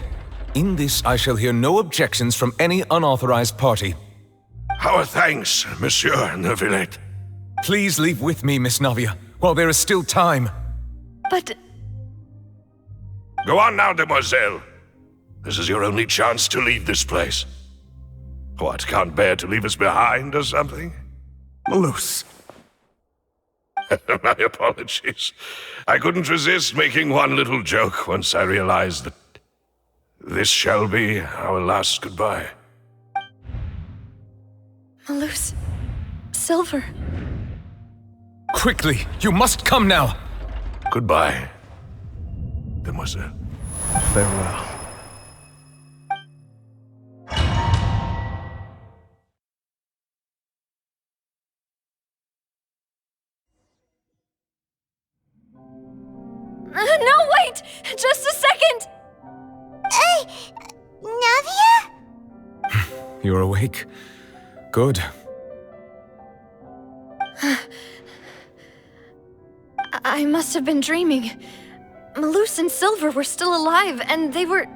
In this, I shall hear no objections from any unauthorized party. Our thanks, Monsieur Neuvillette. Please leave with me, Miss Navia, while there is still time. But... Go on now, demoiselle. This is your only chance to leave this place. What, can't bear to leave us behind or something? Malus. My apologies. I couldn't resist making one little joke once I realized that this shall be our last goodbye. Malus... Silver... Quickly, you must come now! Goodbye, demoiselle. Farewell. No, wait! Just a second! Navia? You're awake? Good. I must have been dreaming. Malus and Silver were still alive, and they were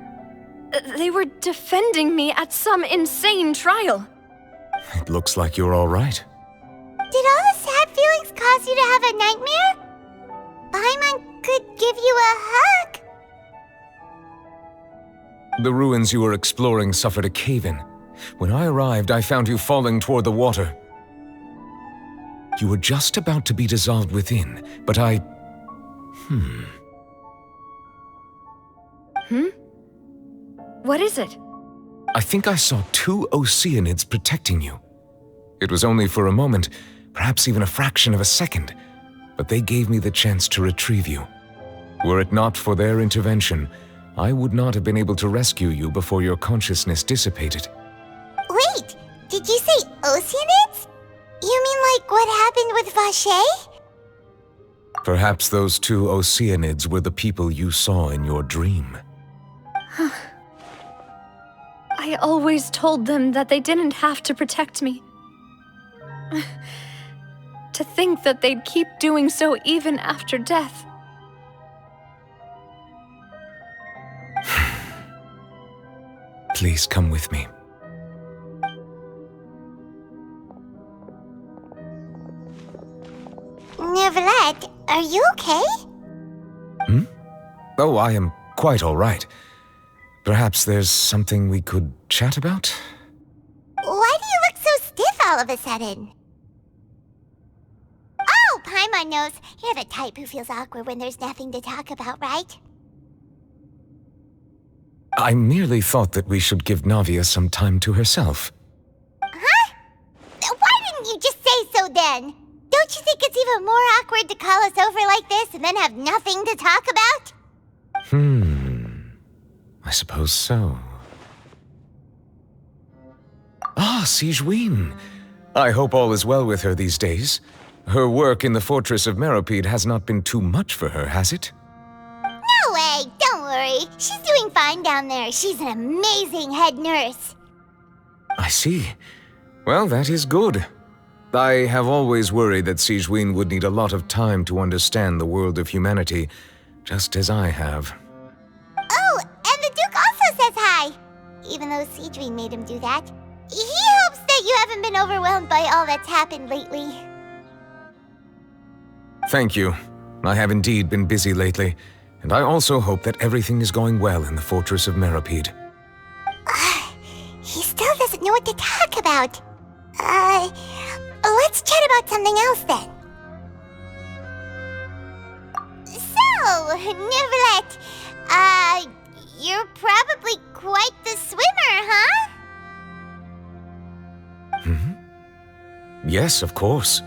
defending me at some insane trial. It looks like you're all right. Did all the sad feelings cause you to have a nightmare? Paimon could give you a hug. The ruins you were exploring suffered a cave-in. When I arrived, I found you falling toward the water. You were just about to be dissolved within, but I... What is it? I think I saw 2 Oceanids protecting you. It was only for a moment, perhaps even a fraction of a second, but they gave me the chance to retrieve you. Were it not for their intervention, I would not have been able to rescue you before your consciousness dissipated. Wait, did you say Oceanids? You mean like what happened with Vache? Perhaps those 2 Oceanids were the people you saw in your dream. I always told them that they didn't have to protect me. To think that they'd keep doing so even after death. Please come with me. Neuvillette, are you okay? Oh, I am quite all right. Perhaps there's something we could chat about? Why do you look so stiff all of a sudden? Oh, Paimon knows. You're the type who feels awkward when there's nothing to talk about, right? I merely thought that we should give Navia some time to herself. Huh? Why didn't you just say so then? Don't you think it's even more awkward to call us over like this and then have nothing to talk about? I suppose so. Ah, Sigewinne. I hope all is well with her these days. Her work in the Fortress of Meropide has not been too much for her, has it? No way! Don't worry. She's doing fine down there. She's an amazing head nurse. I see. Well, that is good. I have always worried that Sigewinne would need a lot of time to understand the world of humanity, just as I have. Oh, and the Duke also says hi! Even though Sigewinne made him do that. He hopes that you haven't been overwhelmed by all that's happened lately. Thank you. I have indeed been busy lately, and I also hope that everything is going well in the Fortress of Meropide. He still doesn't know what to talk about. Let's chat about something else then. So, Neuvillette, you're probably quite the swimmer, huh? Yes, of course.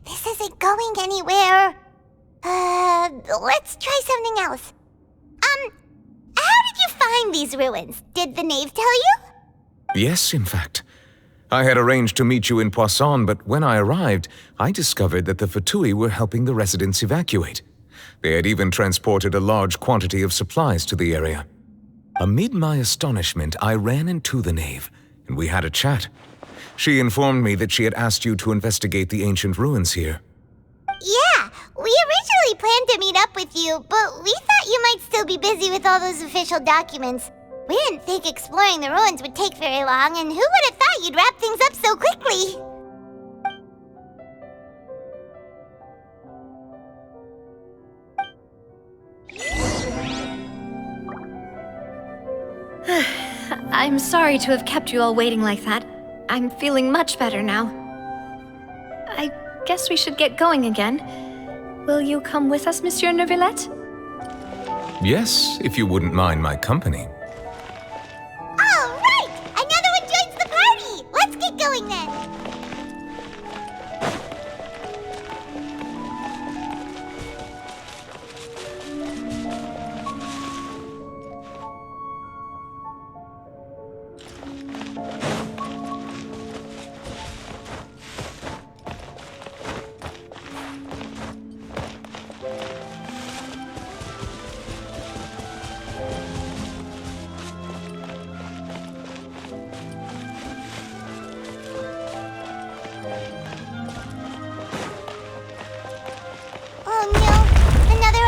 This isn't going anywhere. Let's try something else. How did you find these ruins? Did the knave tell you? Yes, in fact. I had arranged to meet you in Poisson, but when I arrived, I discovered that the Fatui were helping the residents evacuate. They had even transported a large quantity of supplies to the area. Amid my astonishment, I ran into the knave, and we had a chat. She informed me that she had asked you to investigate the ancient ruins here. Yeah, we originally planned to meet up with you, but we thought you might still be busy with all those official documents. We didn't think exploring the ruins would take very long, and who would have thought you'd wrap things up so quickly? I'm sorry to have kept you all waiting like that. I'm feeling much better now. I guess we should get going again. Will you come with us, Monsieur Neuvillette? Yes, if you wouldn't mind my company. All right! Another one joins the party! Let's get going then!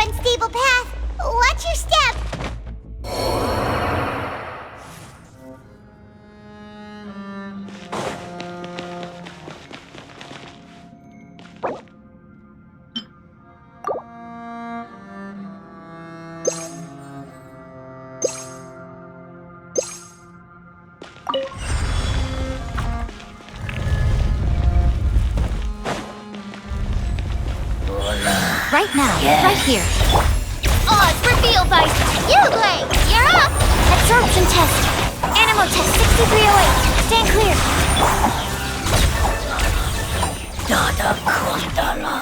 Unstable path. Watch your step. Right now, right here. Odds revealed by you, Blake. You're up. Absorption test. Animal test 6308. Stand clear. Dada Kundala.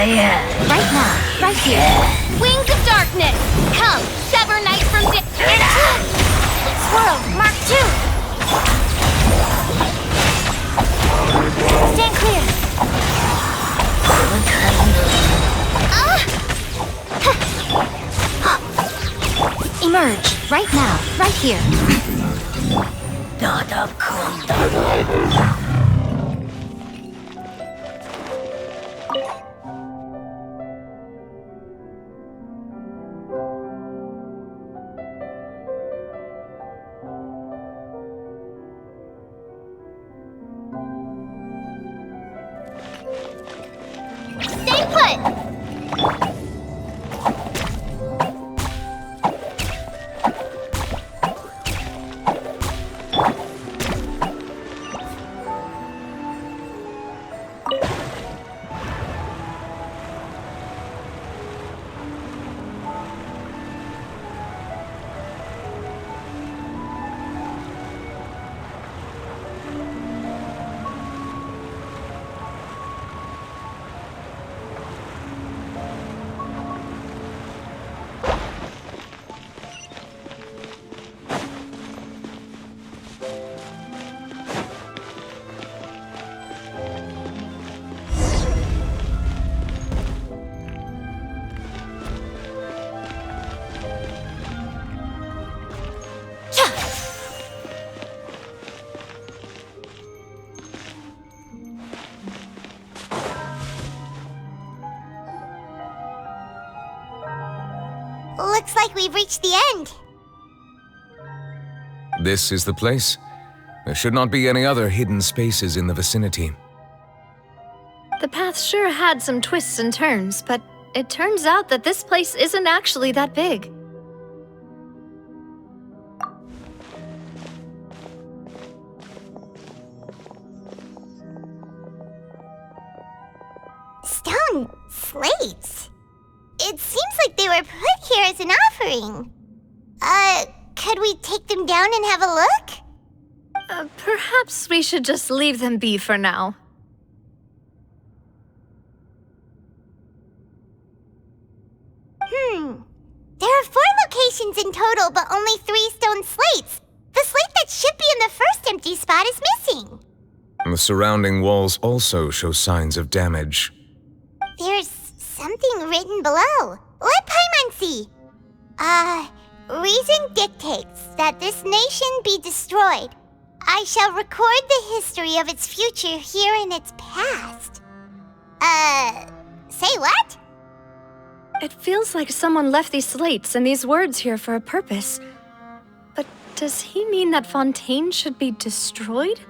Right now, right here. Wings of darkness! Come, sever night from day. Swirl, Mark 2! Stand clear. Emerge, right now, right here. Stay put! Looks like we've reached the end. This is the place. There should not be any other hidden spaces in the vicinity. The path sure had some twists and turns, but it turns out that this place isn't actually that big. Stone slates? It seems like they were put here as an offering. Could we take them down and have a look? Perhaps we should just leave them be for now. There are 4 locations in total, but only 3 stone slates. The slate that should be in the first empty spot is missing. The surrounding walls also show signs of damage. There's something written below. Let Paimon see. Reason dictates that this nation be destroyed. I shall record the history of its future here in its past. Say what? It feels like someone left these slates and these words here for a purpose. But does he mean that Fontaine should be destroyed?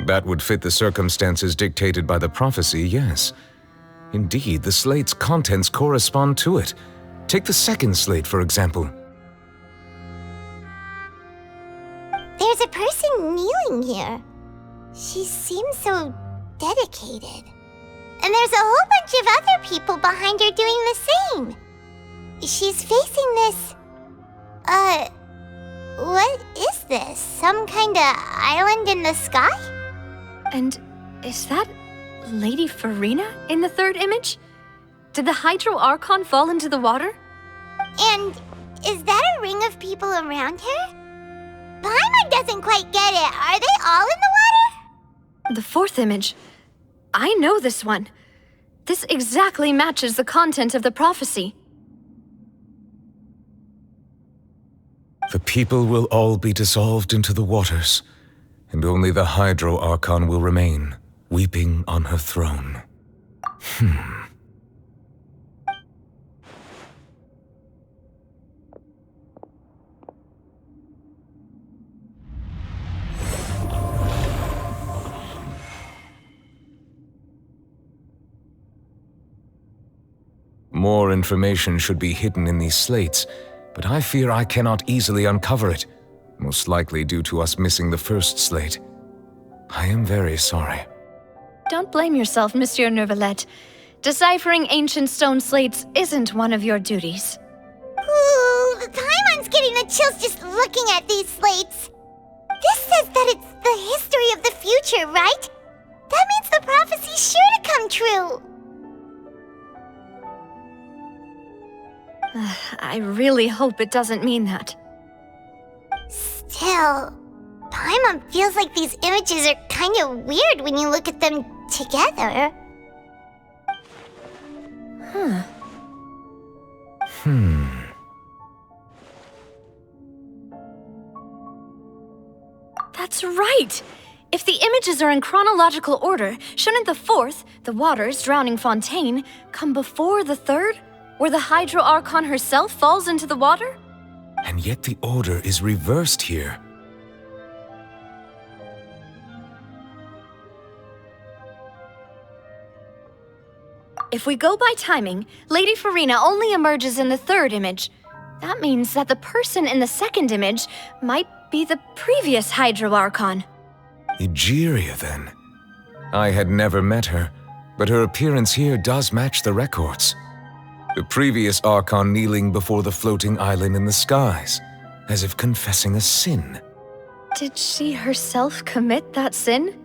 That would fit the circumstances dictated by the prophecy, yes. Indeed, the slate's contents correspond to it. Take the second slate, for example. There's a person kneeling here. She seems so dedicated. And there's a whole bunch of other people behind her doing the same. She's facing this... what is this? Some kind of island in the sky? And is that Lady Farina in the third image? Did the Hydro Archon fall into the water? And is that a ring of people around her? Paimon doesn't quite get it. Are they all in the water? The fourth image. I know this one. This exactly matches the content of the prophecy. The people will all be dissolved into the waters, and only the Hydro Archon will remain, weeping on her throne. More information should be hidden in these slates, but I fear I cannot easily uncover it, most likely due to us missing the first slate. I am very sorry. Don't blame yourself, Monsieur Neuvillette. Deciphering ancient stone slates isn't one of your duties. Ooh, Paimon's getting the chills just looking at these slates. This says that it's the history of the future, right? That means the prophecy's sure to come true. I really hope it doesn't mean that. Still, Paimon feels like these images are kind of weird when you look at them together. That's right! If the images are in chronological order, shouldn't the fourth, the waters drowning Fontaine, come before the third, where the Hydro Archon herself falls into the water? And yet the order is reversed here. If we go by timing, Lady Farina only emerges in the third image. That means that the person in the second image might be the previous Hydro Archon. Egeria, then. I had never met her, but her appearance here does match the records. The previous Archon kneeling before the floating island in the skies, as if confessing a sin. Did she herself commit that sin?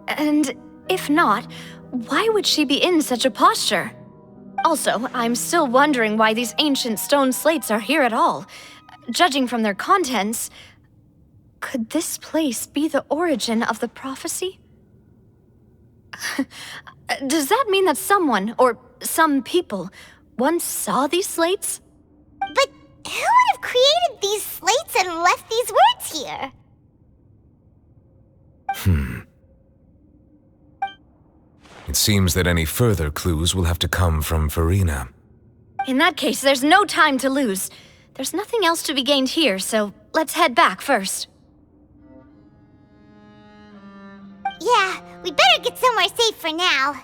And if not, why would she be in such a posture? Also, I'm still wondering why these ancient stone slates are here at all. Judging from their contents, could this place be the origin of the prophecy? Does that mean that someone, or some people, once saw these slates? But who would have created these slates and left these words here? It seems that any further clues will have to come from Farina. In that case, there's no time to lose. There's nothing else to be gained here, so let's head back first. Yeah, we better get somewhere safe for now.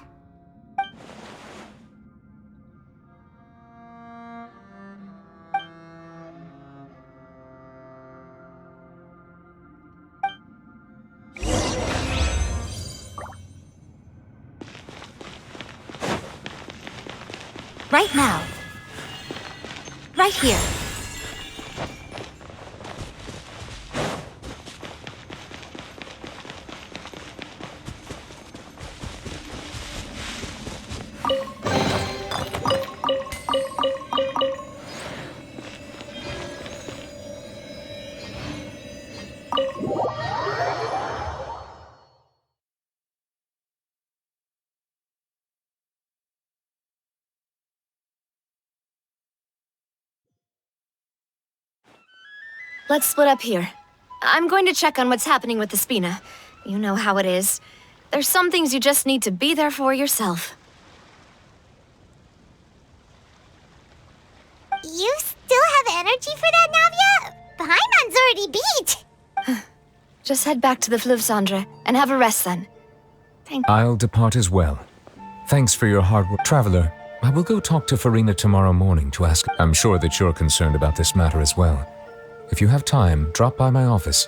Right now. Right here. Let's split up here. I'm going to check on what's happening with the Spina. You know how it is. There's some things you just need to be there for yourself. You still have energy for that, Navia? Paimon's already beat! Just head back to the Fleuve Cendre and have a rest then. I'll depart as well. Thanks for your hard work. Traveler, I will go talk to Farina tomorrow morning to ask. I'm sure that you're concerned about this matter as well. If you have time, drop by my office.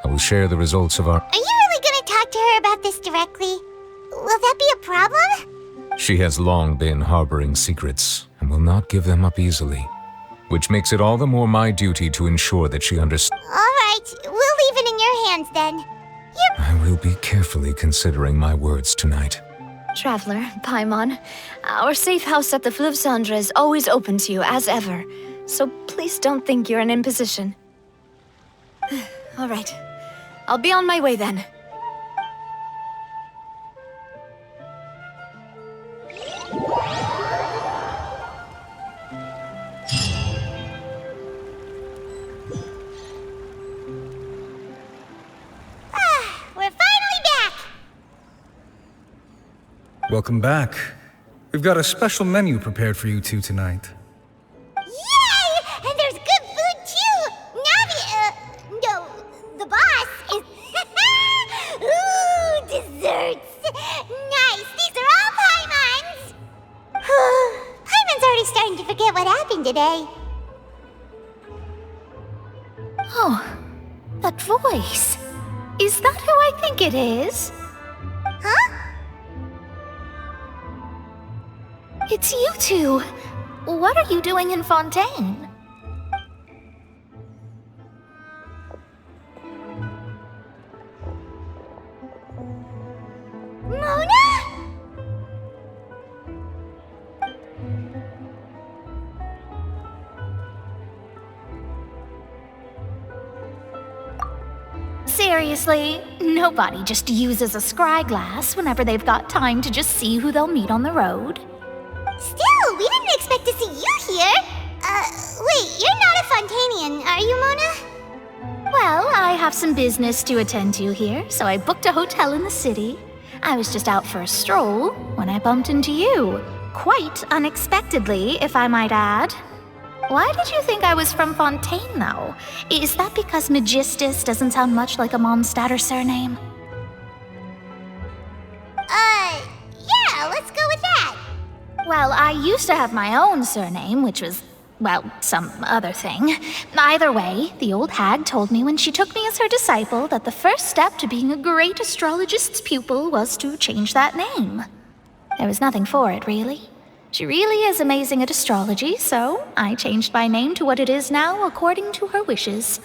I will share the results of our... Are you really gonna talk to her about this directly? Will that be a problem? She has long been harboring secrets, and will not give them up easily. Which makes it all the more my duty to ensure that she understands. Alright, we'll leave it in your hands then. I will be carefully considering my words tonight. Traveler, Paimon, our safe house at the Fleuve Cendre is always open to you as ever. So please don't think you're an imposition. All right. I'll be on my way then. We're finally back! Welcome back. We've got a special menu prepared for you two tonight. Yay! And there's good food too! Navi, no, the boss is... Ooh, desserts! Nice, these are all Paimon's! Paimon's already starting to forget what happened today. Oh, that voice. Is that who I think it is? Huh? It's you two. What are you doing in Fontaine? Mona? seriously, nobody just uses a scry glass whenever they've got time to just see who they'll meet on the road. Still, we didn't expect to see you here. Wait, you're not a Fontanian, are you, Mona? Well, I have some business to attend to here, so I booked a hotel in the city. I was just out for a stroll when I bumped into you. Quite unexpectedly, if I might add. Why did you think I was from Fontaine, though? Is that because Magistus doesn't sound much like a Mondstadter surname? Yeah, let's go with that. Well, I used to have my own surname, which was, well, some other thing. Either way, the old hag told me when she took me as her disciple that the first step to being a great astrologist's pupil was to change that name. There was nothing for it, really. She really is amazing at astrology, so I changed my name to what it is now according to her wishes.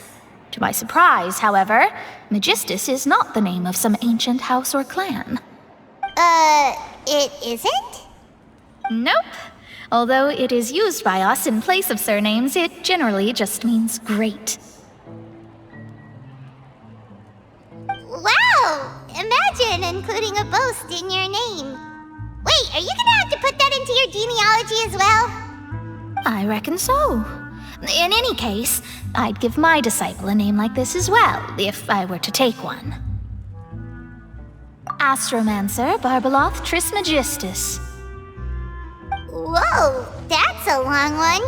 To my surprise, however, Magistus is not the name of some ancient house or clan. It isn't? Nope. Although it is used by us in place of surnames, it generally just means great. Wow! Imagine including a boast in your name. Wait, are you gonna have to put that into your genealogy as well? I reckon so. In any case, I'd give my disciple a name like this as well, if I were to take one. Astromancer Barbeloth Trismegistus. Whoa, that's a long one.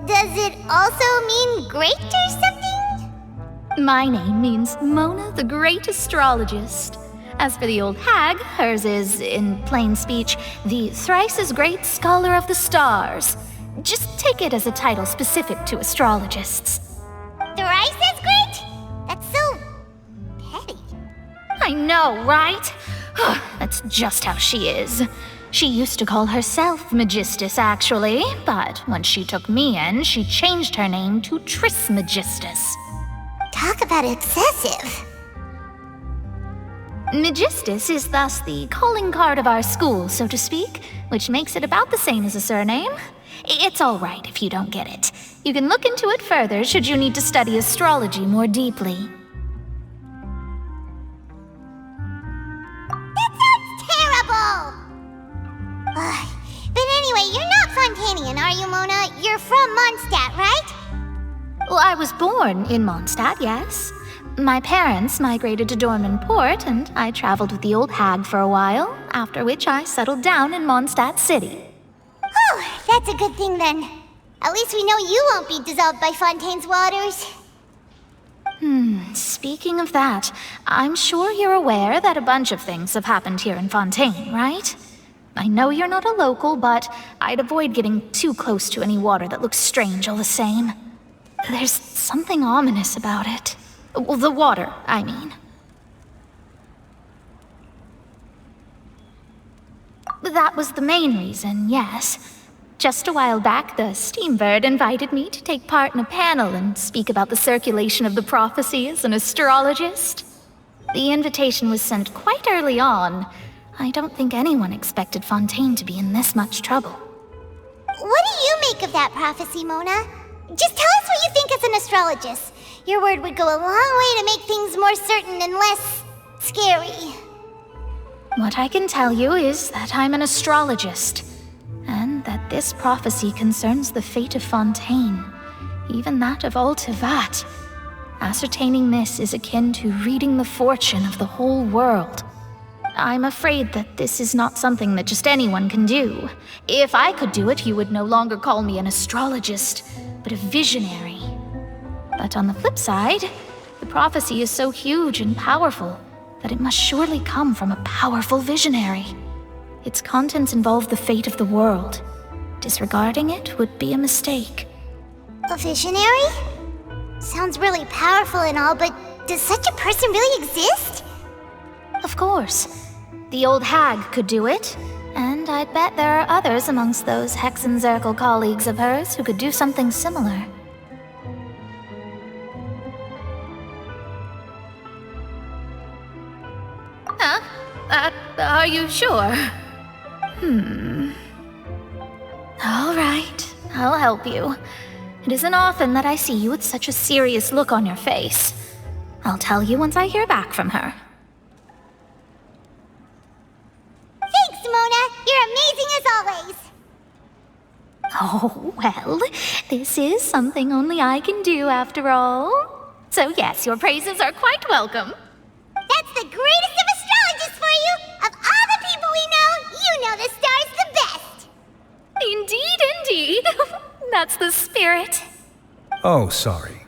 Does it also mean great or something? My name means Mona the Great Astrologist. As for the old hag, hers is, in plain speech, the thrice-as-great Scholar of the Stars. Just take it as a title specific to astrologists. Thrice as great? That's so petty. I know, right? That's just how she is. She used to call herself Magistus, actually, but when she took me in, she changed her name to Trismegistus. Talk about excessive. Magistus is thus the calling card of our school, so to speak, which makes it about the same as a surname. It's all right if you don't get it. You can look into it further should you need to study astrology more deeply. That sounds terrible! But anyway, you're not Fontanian, are you, Mona? You're from Mondstadt, right? Well, I was born in Mondstadt, yes. My parents migrated to Dorman Port, and I traveled with the old hag for a while, after which I settled down in Mondstadt City. Oh, that's a good thing then. At least we know you won't be dissolved by Fontaine's waters. Speaking of that, I'm sure you're aware that a bunch of things have happened here in Fontaine, right? I know you're not a local, but I'd avoid getting too close to any water that looks strange all the same. There's something ominous about it. Well, the water, I mean. That was the main reason, yes. Just a while back, the Steambird invited me to take part in a panel and speak about the circulation of the prophecy as an astrologist. The invitation was sent quite early on. I don't think anyone expected Fontaine to be in this much trouble. What do you make of that prophecy, Mona? Just tell us what you think as an astrologist. Your word would go a long way to make things more certain and less scary. What I can tell you is that I'm an astrologist, and that this prophecy concerns the fate of Fontaine, even that of all Tevat. Ascertaining this is akin to reading the fortune of the whole world. I'm afraid that this is not something that just anyone can do. If I could do it, you would no longer call me an astrologist, but a visionary. But on the flip side, the prophecy is so huge and powerful that it must surely come from a powerful visionary. Its contents involve the fate of the world. Disregarding it would be a mistake. A visionary? Sounds really powerful and all, but does such a person really exist? Of course. The old hag could do it, and I'd bet there are others amongst those Hexenzirkel colleagues of hers who could do something similar. Are you sure? All right, I'll help you. It isn't often that I see you with such a serious look on your face. I'll tell you once I hear back from her. Thanks, Mona! You're amazing as always! Oh, well, this is something only I can do after all. So yes, your praises are quite welcome. That's the greatest of astrologists for you! Of all the people we know, you know the star's the best! Indeed, indeed. That's the spirit. Oh, sorry.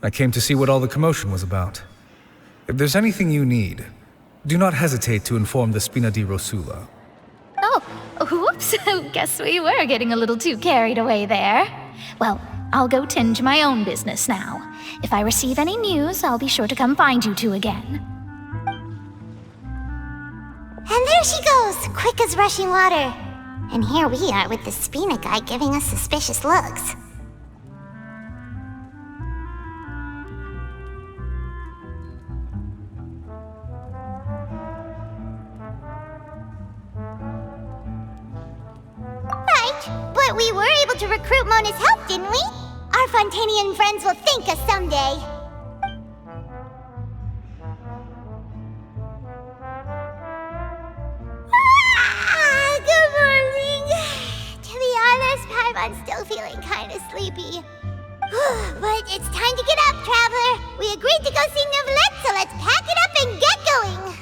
I came to see what all the commotion was about. If there's anything you need, do not hesitate to inform the Spina di Rosula. Oh, whoops. Guess we were getting a little too carried away there. Well, I'll go tend to my own business now. If I receive any news, I'll be sure to come find you two again. And there she goes, quick as rushing water. And here we are with the Spina guy giving us suspicious looks. But we were able to recruit Mona's help, didn't we? Our Fontanian friends will thank us someday. Good morning. To be honest, Paimon's still feeling kinda sleepy. But it's time to get up, Traveler. We agreed to go see Neuvillette, so let's pack it up and get going.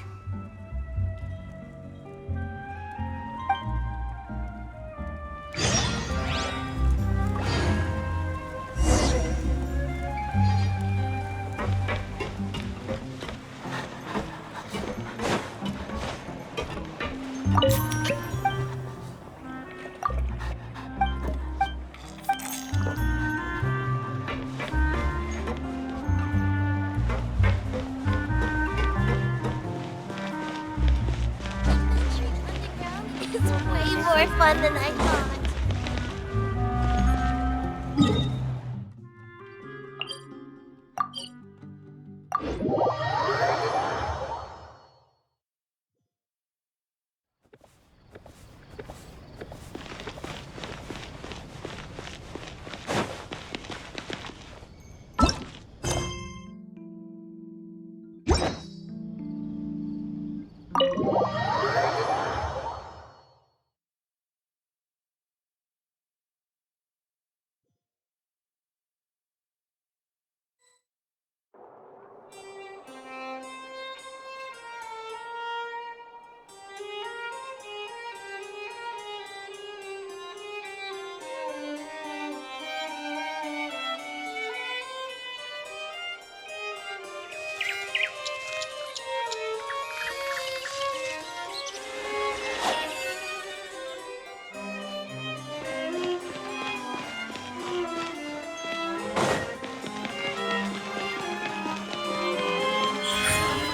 More fun than I thought.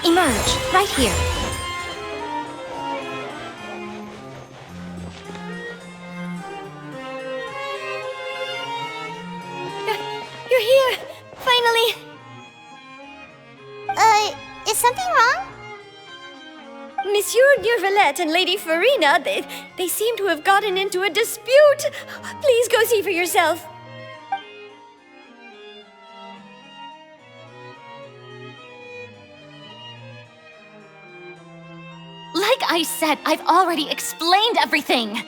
Emerge, right here. You're here! Finally! Is something wrong? Monsieur Neuvillette and Lady Farina, they seem to have gotten into a dispute. Please go see for yourself. Like I said, I've already explained everything.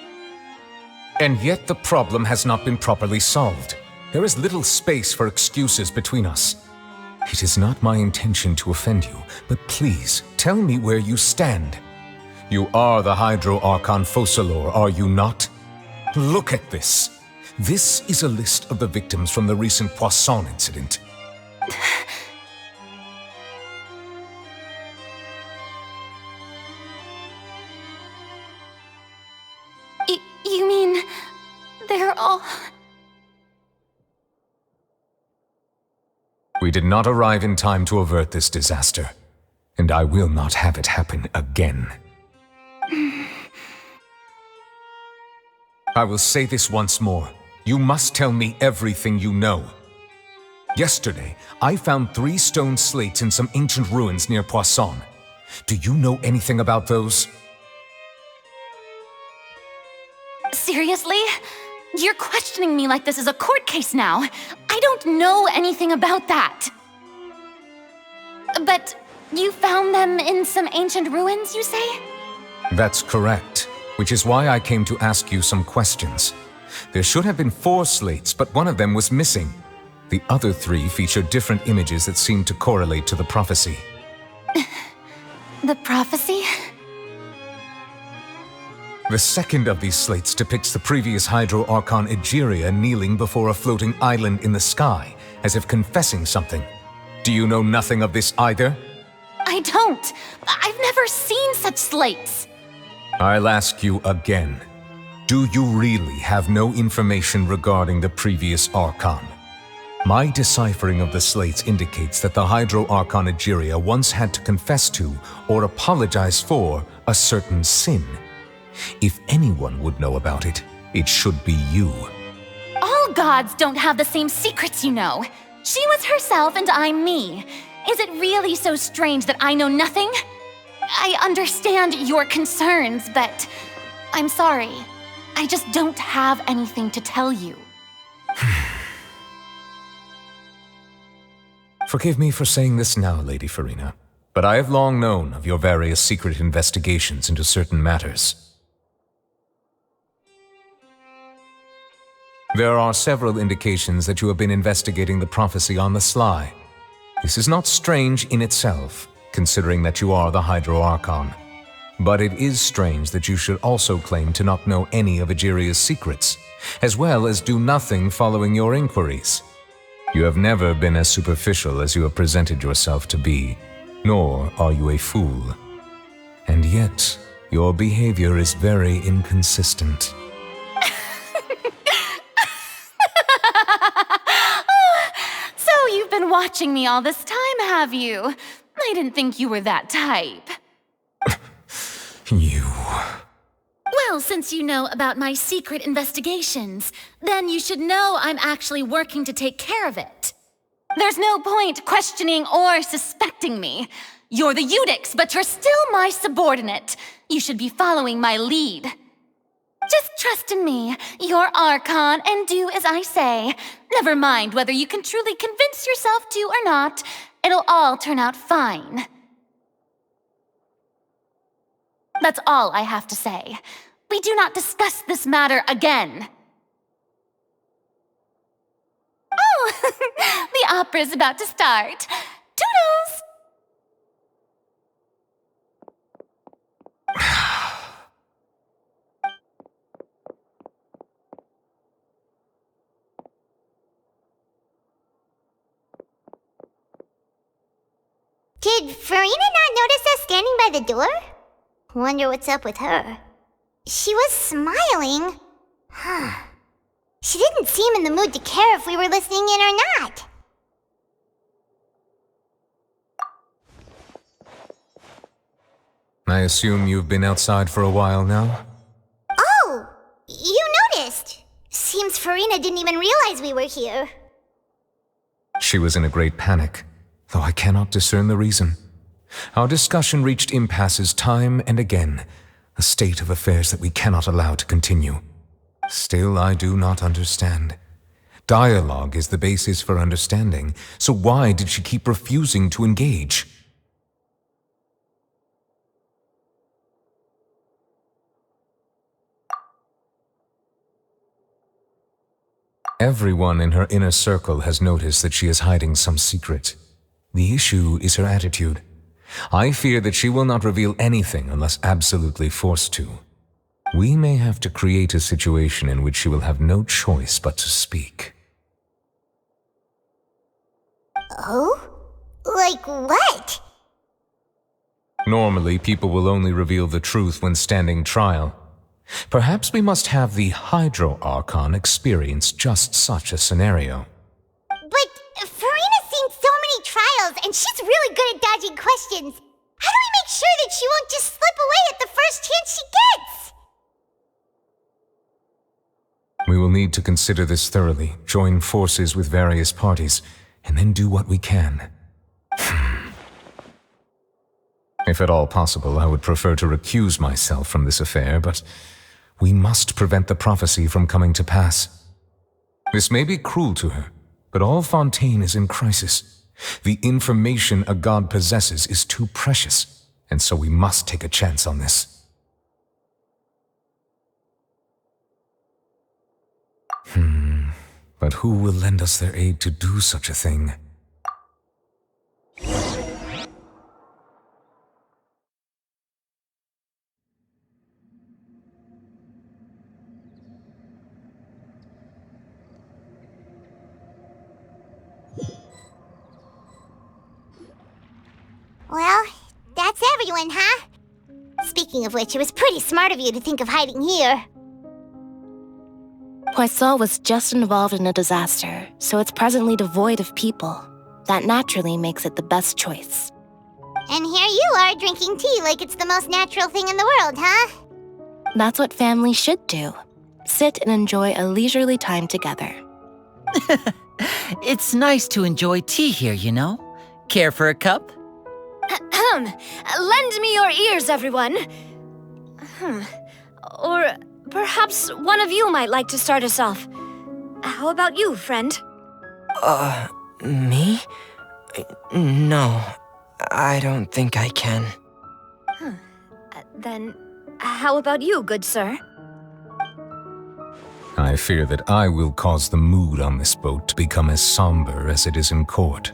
And yet the problem has not been properly solved. There is little space for excuses between us. It is not my intention to offend you, but please, tell me where you stand. You are the Hydro Archon Focalor, are you not? Look at this. This is a list of the victims from the recent Poisson incident. You mean they're all... We did not arrive in time to avert this disaster, and I will not have it happen again. I will say this once more. You must tell me everything you know. Yesterday, I found 3 stone slates in some ancient ruins near Poisson. Do you know anything about those? Seriously? You're questioning me like this is a court case now. I don't know anything about that. But you found them in some ancient ruins, you say? That's correct, which is why I came to ask you some questions. There should have been 4 slates, but one of them was missing. The other 3 feature different images that seem to correlate to the prophecy. The prophecy? The second of these slates depicts the previous Hydro Archon Egeria kneeling before a floating island in the sky, as if confessing something. Do you know nothing of this either? I don't. I've never seen such slates. I'll ask you again. Do you really have no information regarding the previous Archon? My deciphering of the slates indicates that the Hydro Archon Egeria once had to confess to, or apologize for, a certain sin. If anyone would know about it, it should be you. All gods don't have the same secrets, you know. She was herself and I'm me. Is it really so strange that I know nothing? I understand your concerns, but I'm sorry. I just don't have anything to tell you. Forgive me for saying this now, Lady Farina, but I have long known of your various secret investigations into certain matters. There are several indications that you have been investigating the prophecy on the sly. This is not strange in itself, considering that you are the Hydro Archon. But it is strange that you should also claim to not know any of Egeria's secrets, as well as do nothing following your inquiries. You have never been as superficial as you have presented yourself to be, nor are you a fool. And yet, your behavior is very inconsistent. So you've been watching me all this time, have you? I didn't think you were that type. You... Well, since you know about my secret investigations, then you should know I'm actually working to take care of it. There's no point questioning or suspecting me. You're the Eudix, but you're still my subordinate. You should be following my lead. Just trust in me, you're Archon, and do as I say. Never mind whether you can truly convince yourself to or not. It'll all turn out fine. That's all I have to say. We do not discuss this matter again. Oh, the opera's about to start. Toodles! Did Farina not notice us standing by the door? Wonder what's up with her. She was smiling. She didn't seem in the mood to care if we were listening in or not. I assume you've been outside for a while now? Oh, you noticed. Seems Farina didn't even realize we were here. She was in a great panic, though I cannot discern the reason. Our discussion reached impasses time and again, a state of affairs that we cannot allow to continue. Still, I do not understand. Dialogue is the basis for understanding, so why did she keep refusing to engage? Everyone in her inner circle has noticed that she is hiding some secret. The issue is her attitude. I fear that she will not reveal anything unless absolutely forced to. We may have to create a situation in which she will have no choice but to speak. Oh? Like what? Normally, people will only reveal the truth when standing trial. Perhaps we must have the Hydro Archon experience just such a scenario. But Farina's seen so many trials, and she's really good at dodging questions. How do we make sure that she won't just slip away at the first chance she gets? We will need to consider this thoroughly, join forces with various parties, and then do what we can. If at all possible, I would prefer to recuse myself from this affair, but we must prevent the prophecy from coming to pass. This may be cruel to her, but all Fontaine is in crisis. The information a god possesses is too precious, and so we must take a chance on this. But who will lend us their aid to do such a thing? Well, that's everyone, huh? Speaking of which, it was pretty smart of you to think of hiding here. Poisson was just involved in a disaster, so it's presently devoid of people. That naturally makes it the best choice. And here you are drinking tea like it's the most natural thing in the world, huh? That's what families should do. Sit and enjoy a leisurely time together. It's nice to enjoy tea here, you know? Care for a cup? Lend me your ears, everyone. Or perhaps one of you might like to start us off. How about you, friend? Me? No, I don't think I can. Then, how about you, good sir? I fear that I will cause the mood on this boat to become as somber as it is in court.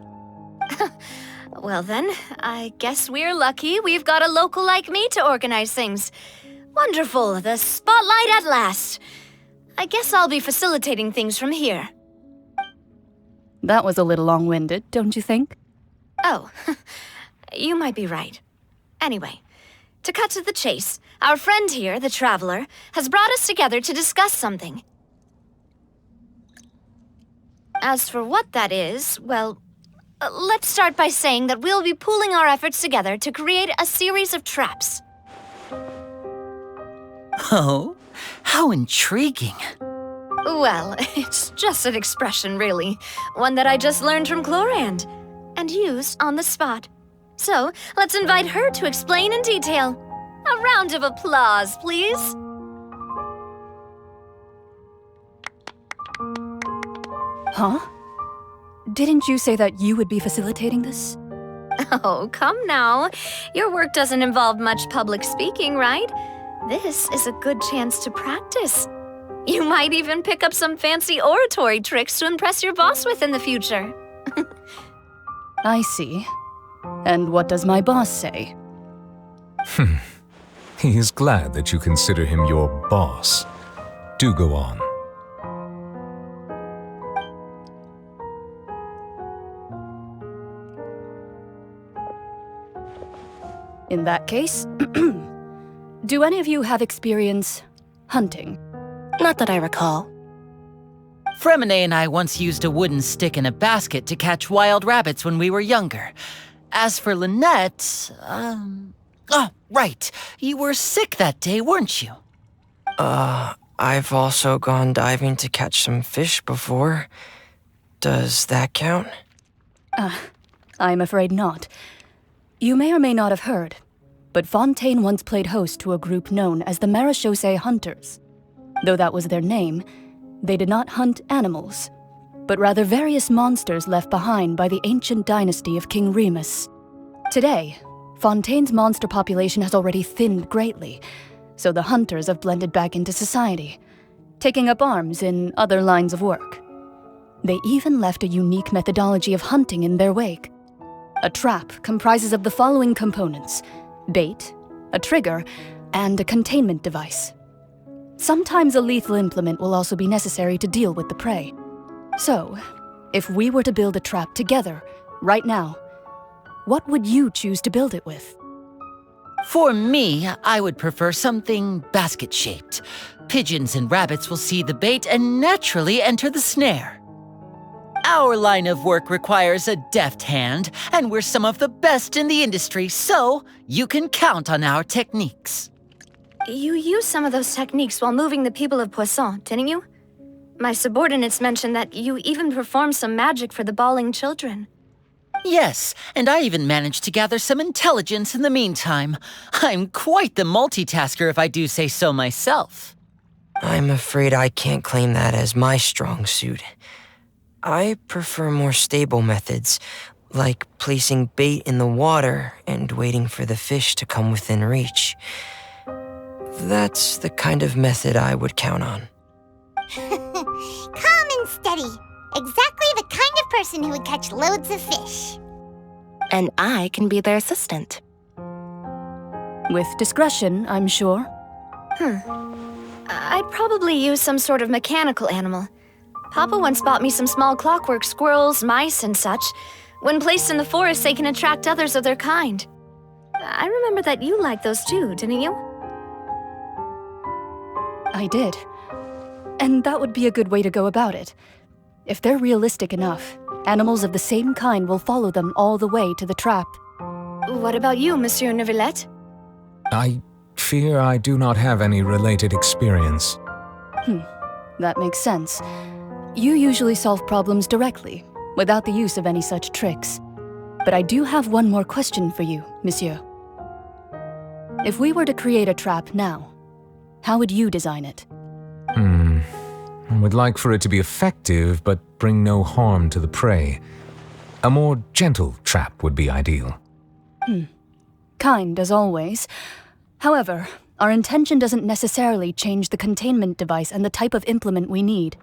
Well then, I guess we're lucky we've got a local like me to organize things. Wonderful, the spotlight at last. I guess I'll be facilitating things from here. That was a little long-winded, don't you think? Oh, you might be right. Anyway, to cut to the chase, our friend here, the Traveler, has brought us together to discuss something. As for what that is, well, let's start by saying that we'll be pooling our efforts together to create a series of traps. Oh, how intriguing. Well, it's just an expression, really. One that I just learned from Chlorand, and used on the spot. So, let's invite her to explain in detail. A round of applause, please. Huh? Didn't you say that you would be facilitating this? Oh, come now. Your work doesn't involve much public speaking, right? This is a good chance to practice. You might even pick up some fancy oratory tricks to impress your boss with in the future. I see. And what does my boss say? He is glad that you consider him your boss. Do go on. In that case, do any of you have experience hunting? Not that I recall. Fremine and I once used a wooden stick in a basket to catch wild rabbits when we were younger. As for Lynette, oh, right. You were sick that day, weren't you? I've also gone diving to catch some fish before. Does that count? I'm afraid not. You may or may not have heard, but Fontaine once played host to a group known as the Marechaussee Hunters. Though that was their name, they did not hunt animals, but rather various monsters left behind by the ancient dynasty of King Remus. Today, Fontaine's monster population has already thinned greatly, so the hunters have blended back into society, taking up arms in other lines of work. They even left a unique methodology of hunting in their wake. A trap comprises of the following components: bait, a trigger, and a containment device. Sometimes a lethal implement will also be necessary to deal with the prey. So, if we were to build a trap together, right now, what would you choose to build it with? For me, I would prefer something basket-shaped. Pigeons and rabbits will see the bait and naturally enter the snare. Our line of work requires a deft hand, and we're some of the best in the industry, so you can count on our techniques. You used some of those techniques while moving the people of Poisson, didn't you? My subordinates mentioned that you even performed some magic for the bawling children. Yes, and I even managed to gather some intelligence in the meantime. I'm quite the multitasker if I do say so myself. I'm afraid I can't claim that as my strong suit. I prefer more stable methods, like placing bait in the water and waiting for the fish to come within reach. That's the kind of method I would count on. Calm and steady. Exactly the kind of person who would catch loads of fish. And I can be their assistant. With discretion, I'm sure. I'd probably use some sort of mechanical animal. Papa once bought me some small clockwork squirrels, mice, and such. When placed in the forest, they can attract others of their kind. I remember that you liked those too, didn't you? I did. And that would be a good way to go about it. If they're realistic enough, animals of the same kind will follow them all the way to the trap. What about you, Monsieur Neuvillette? I fear I do not have any related experience. That makes sense. You usually solve problems directly, without the use of any such tricks. But I do have one more question for you, Monsieur. If we were to create a trap now, how would you design it? I would like for it to be effective, but bring no harm to the prey. A more gentle trap would be ideal. Kind, as always. However, our intention doesn't necessarily change the containment device and the type of implement we need.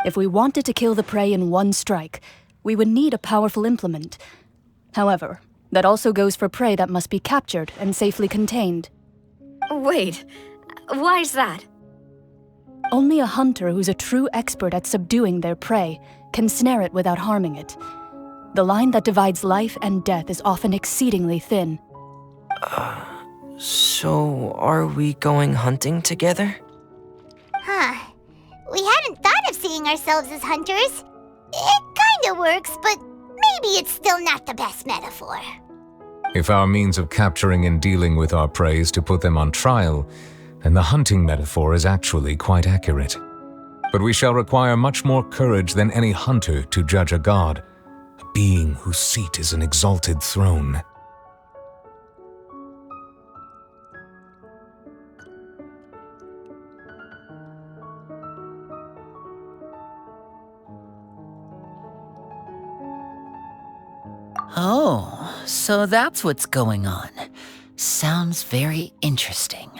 If we wanted to kill the prey in one strike, we would need a powerful implement. However, that also goes for prey that must be captured and safely contained. Wait, why's that? Only a hunter who's a true expert at subduing their prey can snare it without harming it. The line that divides life and death is often exceedingly thin. So are we going hunting together? We hadn't thought of seeing ourselves as hunters. It kinda works, but maybe it's still not the best metaphor. If our means of capturing and dealing with our prey is to put them on trial, then the hunting metaphor is actually quite accurate. But we shall require much more courage than any hunter to judge a god, a being whose seat is an exalted throne. Oh, so that's what's going on. Sounds very interesting.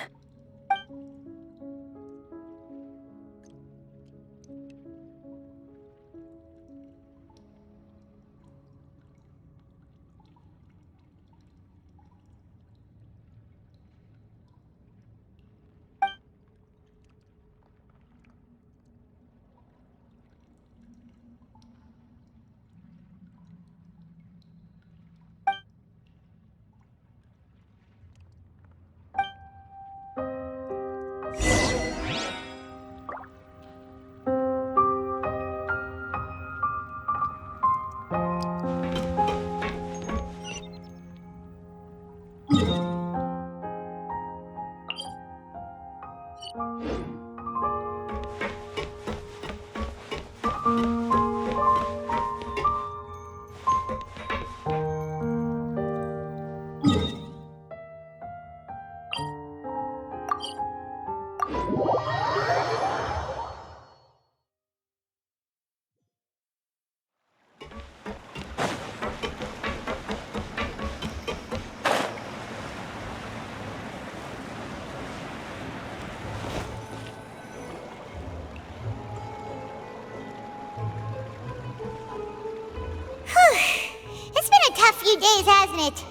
It's been a tough few days, hasn't it?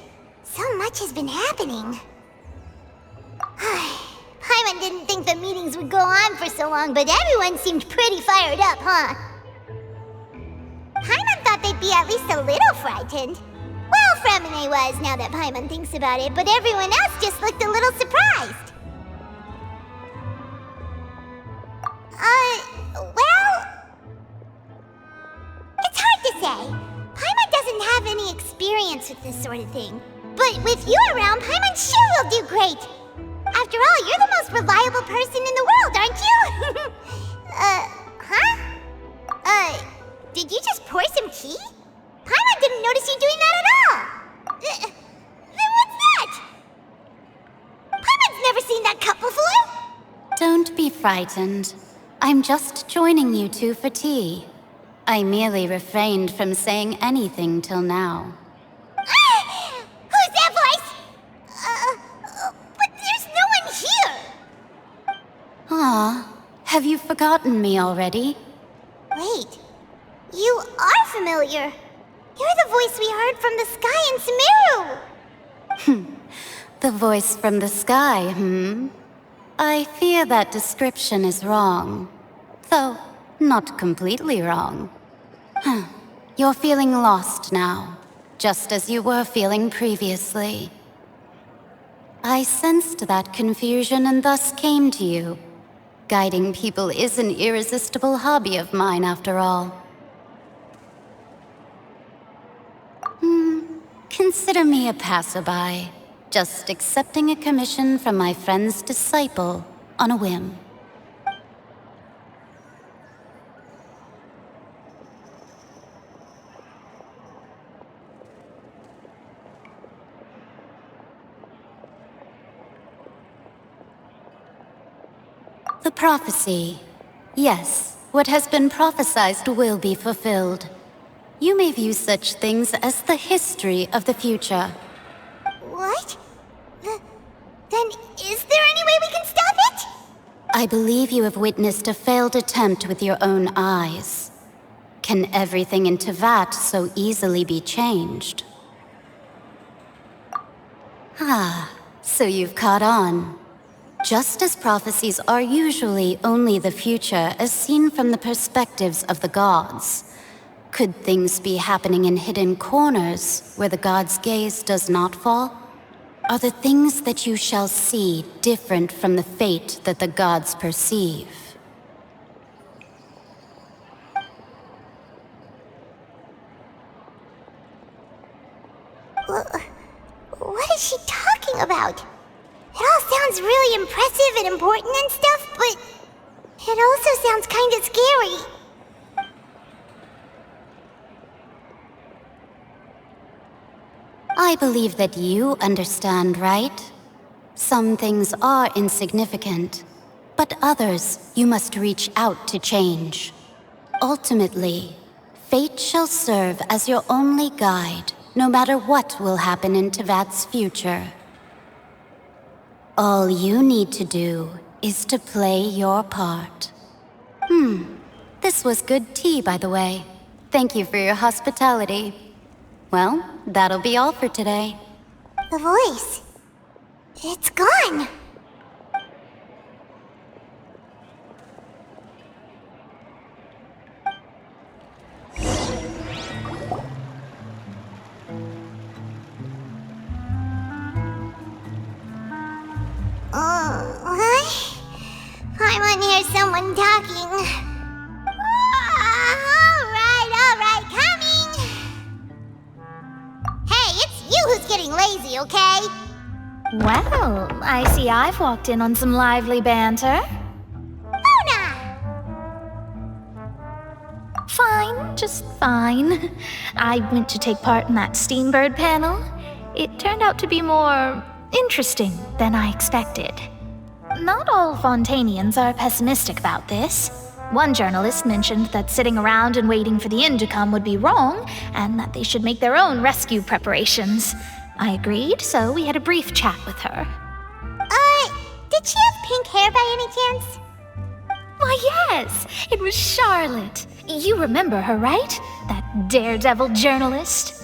So much has been happening. Paimon didn't think the meetings would go on for so long, but everyone seemed pretty fired up, huh? Paimon thought they'd be at least a little frightened. Well, Fremine was, now that Paimon thinks about it, but everyone else just looked a little surprised. Well... It's hard to say. Paimon doesn't have any experience with this sort of thing. But with you around, Paimon sure will do great. After all, you're the most reliable person in the world, aren't you? Did you just pour some tea? Paimon didn't notice you doing that at all. Then what's that? Paimon's never seen that cup before. Don't be frightened. I'm just joining you two for tea. I merely refrained from saying anything till now. Who's that voice? But there's no one here! Ah, have you forgotten me already? Wait, you are familiar. You're the voice we heard from the sky in Sumeru! The voice from the sky, I fear that description is wrong. Though, not completely wrong. You're feeling lost now, just as you were feeling previously. I sensed that confusion and thus came to you. Guiding people is an irresistible hobby of mine, after all. Consider me a passerby, just accepting a commission from my friend's disciple on a whim. The prophecy. Yes, what has been prophesied will be fulfilled. You may view such things as the history of the future. What? Then is there any way we can stop it? I believe you have witnessed a failed attempt with your own eyes. Can everything in Teyvat so easily be changed? Ah, so you've caught on. Just as prophecies are usually only the future as seen from the perspectives of the gods, could things be happening in hidden corners where the gods' gaze does not fall? Are the things that you shall see different from the fate that the gods perceive? What is she talking about? It all sounds really impressive and important and stuff, but it also sounds kind of scary. I believe that you understand, right? Some things are insignificant, but others you must reach out to change. Ultimately, fate shall serve as your only guide, no matter what will happen in Teyvat's future. All you need to do is to play your part. This was good tea, by the way. Thank you for your hospitality. Well, that'll be all for today. The voice. It's gone. What? Paimon hears someone talking. Alright, coming! Hey, it's you who's getting lazy, okay? Well, I see I've walked in on some lively banter. Fine, just fine. I went to take part in that Steambird panel. It turned out to be more interesting than I expected. Not all Fontainians are pessimistic about this. One journalist mentioned that sitting around and waiting for the end to come would be wrong, and that they should make their own rescue preparations. I agreed, so we had a brief chat with her. Did she have pink hair by any chance? Why, yes, it was Charlotte. You remember her, right? That daredevil journalist?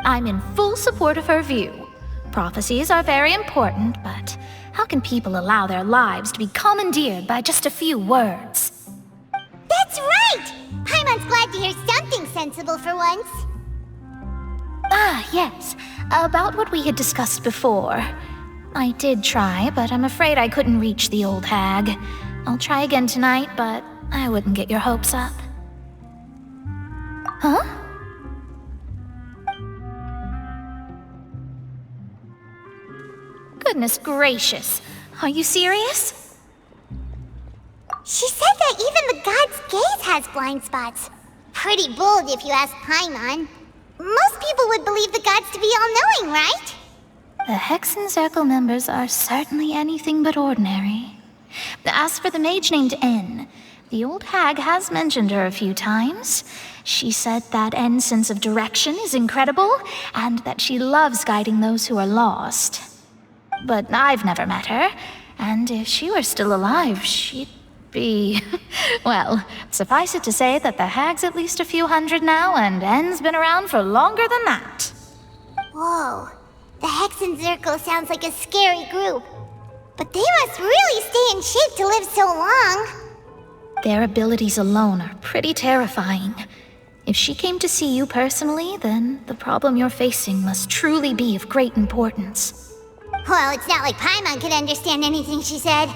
I'm in full support of her view. Prophecies are very important, but how can people allow their lives to be commandeered by just a few words? That's right! Paimon's glad to hear something sensible for once. Ah, yes. About what we had discussed before. I did try, but I'm afraid I couldn't reach the old hag. I'll try again tonight, but I wouldn't get your hopes up. Huh? Goodness gracious. Are you serious? She said that even the god's gaze has blind spots. Pretty bold if you ask Paimon. Most people would believe the gods to be all-knowing, right? The Hexen Circle members are certainly anything but ordinary. As for the mage named N, The old hag has mentioned her a few times. She said that N's sense of direction is incredible, and that she loves guiding those who are lost. But I've never met her, and if she were still alive, she'd be... well, suffice it to say that the hag's at least a few hundred now, and N's been around for longer than that. Whoa, the Hexen Zirkel sounds like a scary group. But they must really stay in shape to live so long. Their abilities alone are pretty terrifying. If she came to see you personally, then the problem you're facing must truly be of great importance. Well, it's not like Paimon could understand anything she said.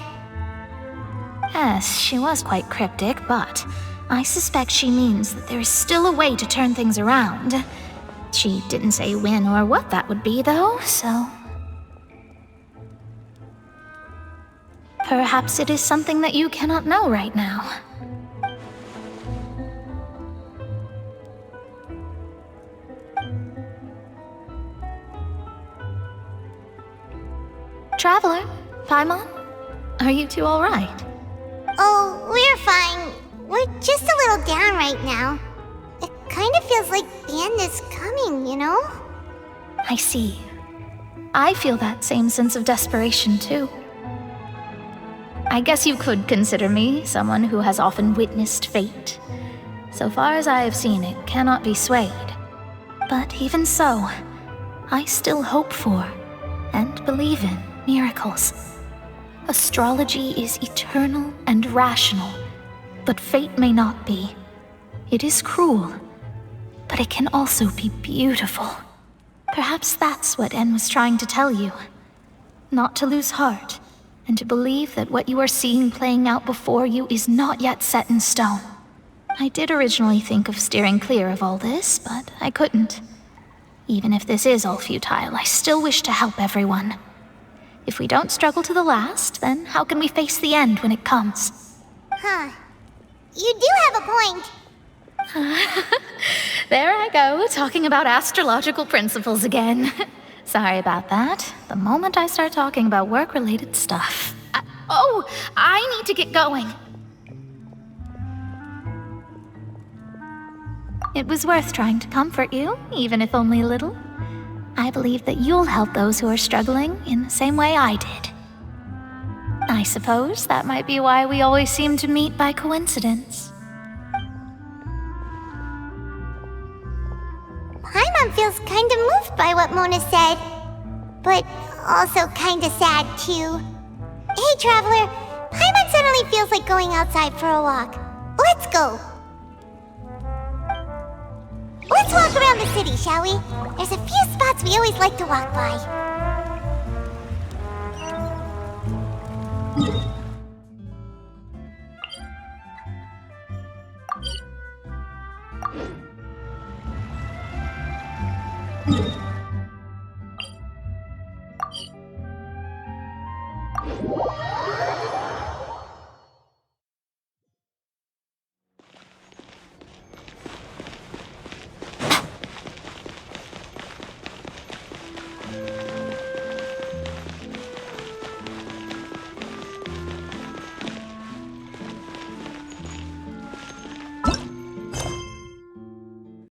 Yes, she was quite cryptic, but I suspect she means that there is still a way to turn things around. She didn't say when or what that would be, though, so... perhaps it is something that you cannot know right now. Traveler, Paimon, are you two all right? Oh, we're fine. We're just a little down right now. It kind of feels like the end is coming, you know? I see. I feel that same sense of desperation, too. I guess you could consider me someone who has often witnessed fate. So far as I have seen, it cannot be swayed. But even so, I still hope for, and believe in, miracles. Astrology is eternal and rational, but fate may not be. It is cruel, but it can also be beautiful. Perhaps that's what N was trying to tell you. Not to lose heart, and to believe that what you are seeing playing out before you is not yet set in stone. I did originally think of steering clear of all this, but I couldn't. Even if this is all futile, I still wish to help everyone. If we don't struggle to the last, then how can we face the end when it comes? Huh. You do have a point. There I go, talking about astrological principles again. Sorry about that. The moment I start talking about work-related stuff... I need to get going. It was worth trying to comfort you, even if only a little. I believe that you'll help those who are struggling in the same way I did. I suppose that might be why we always seem to meet by coincidence. Paimon feels kinda moved by what Mona said. But also kinda sad, too. Hey, Traveler. Paimon suddenly feels like going outside for a walk. Let's go. Let's walk around the city, shall we? There's a few spots we always like to walk by.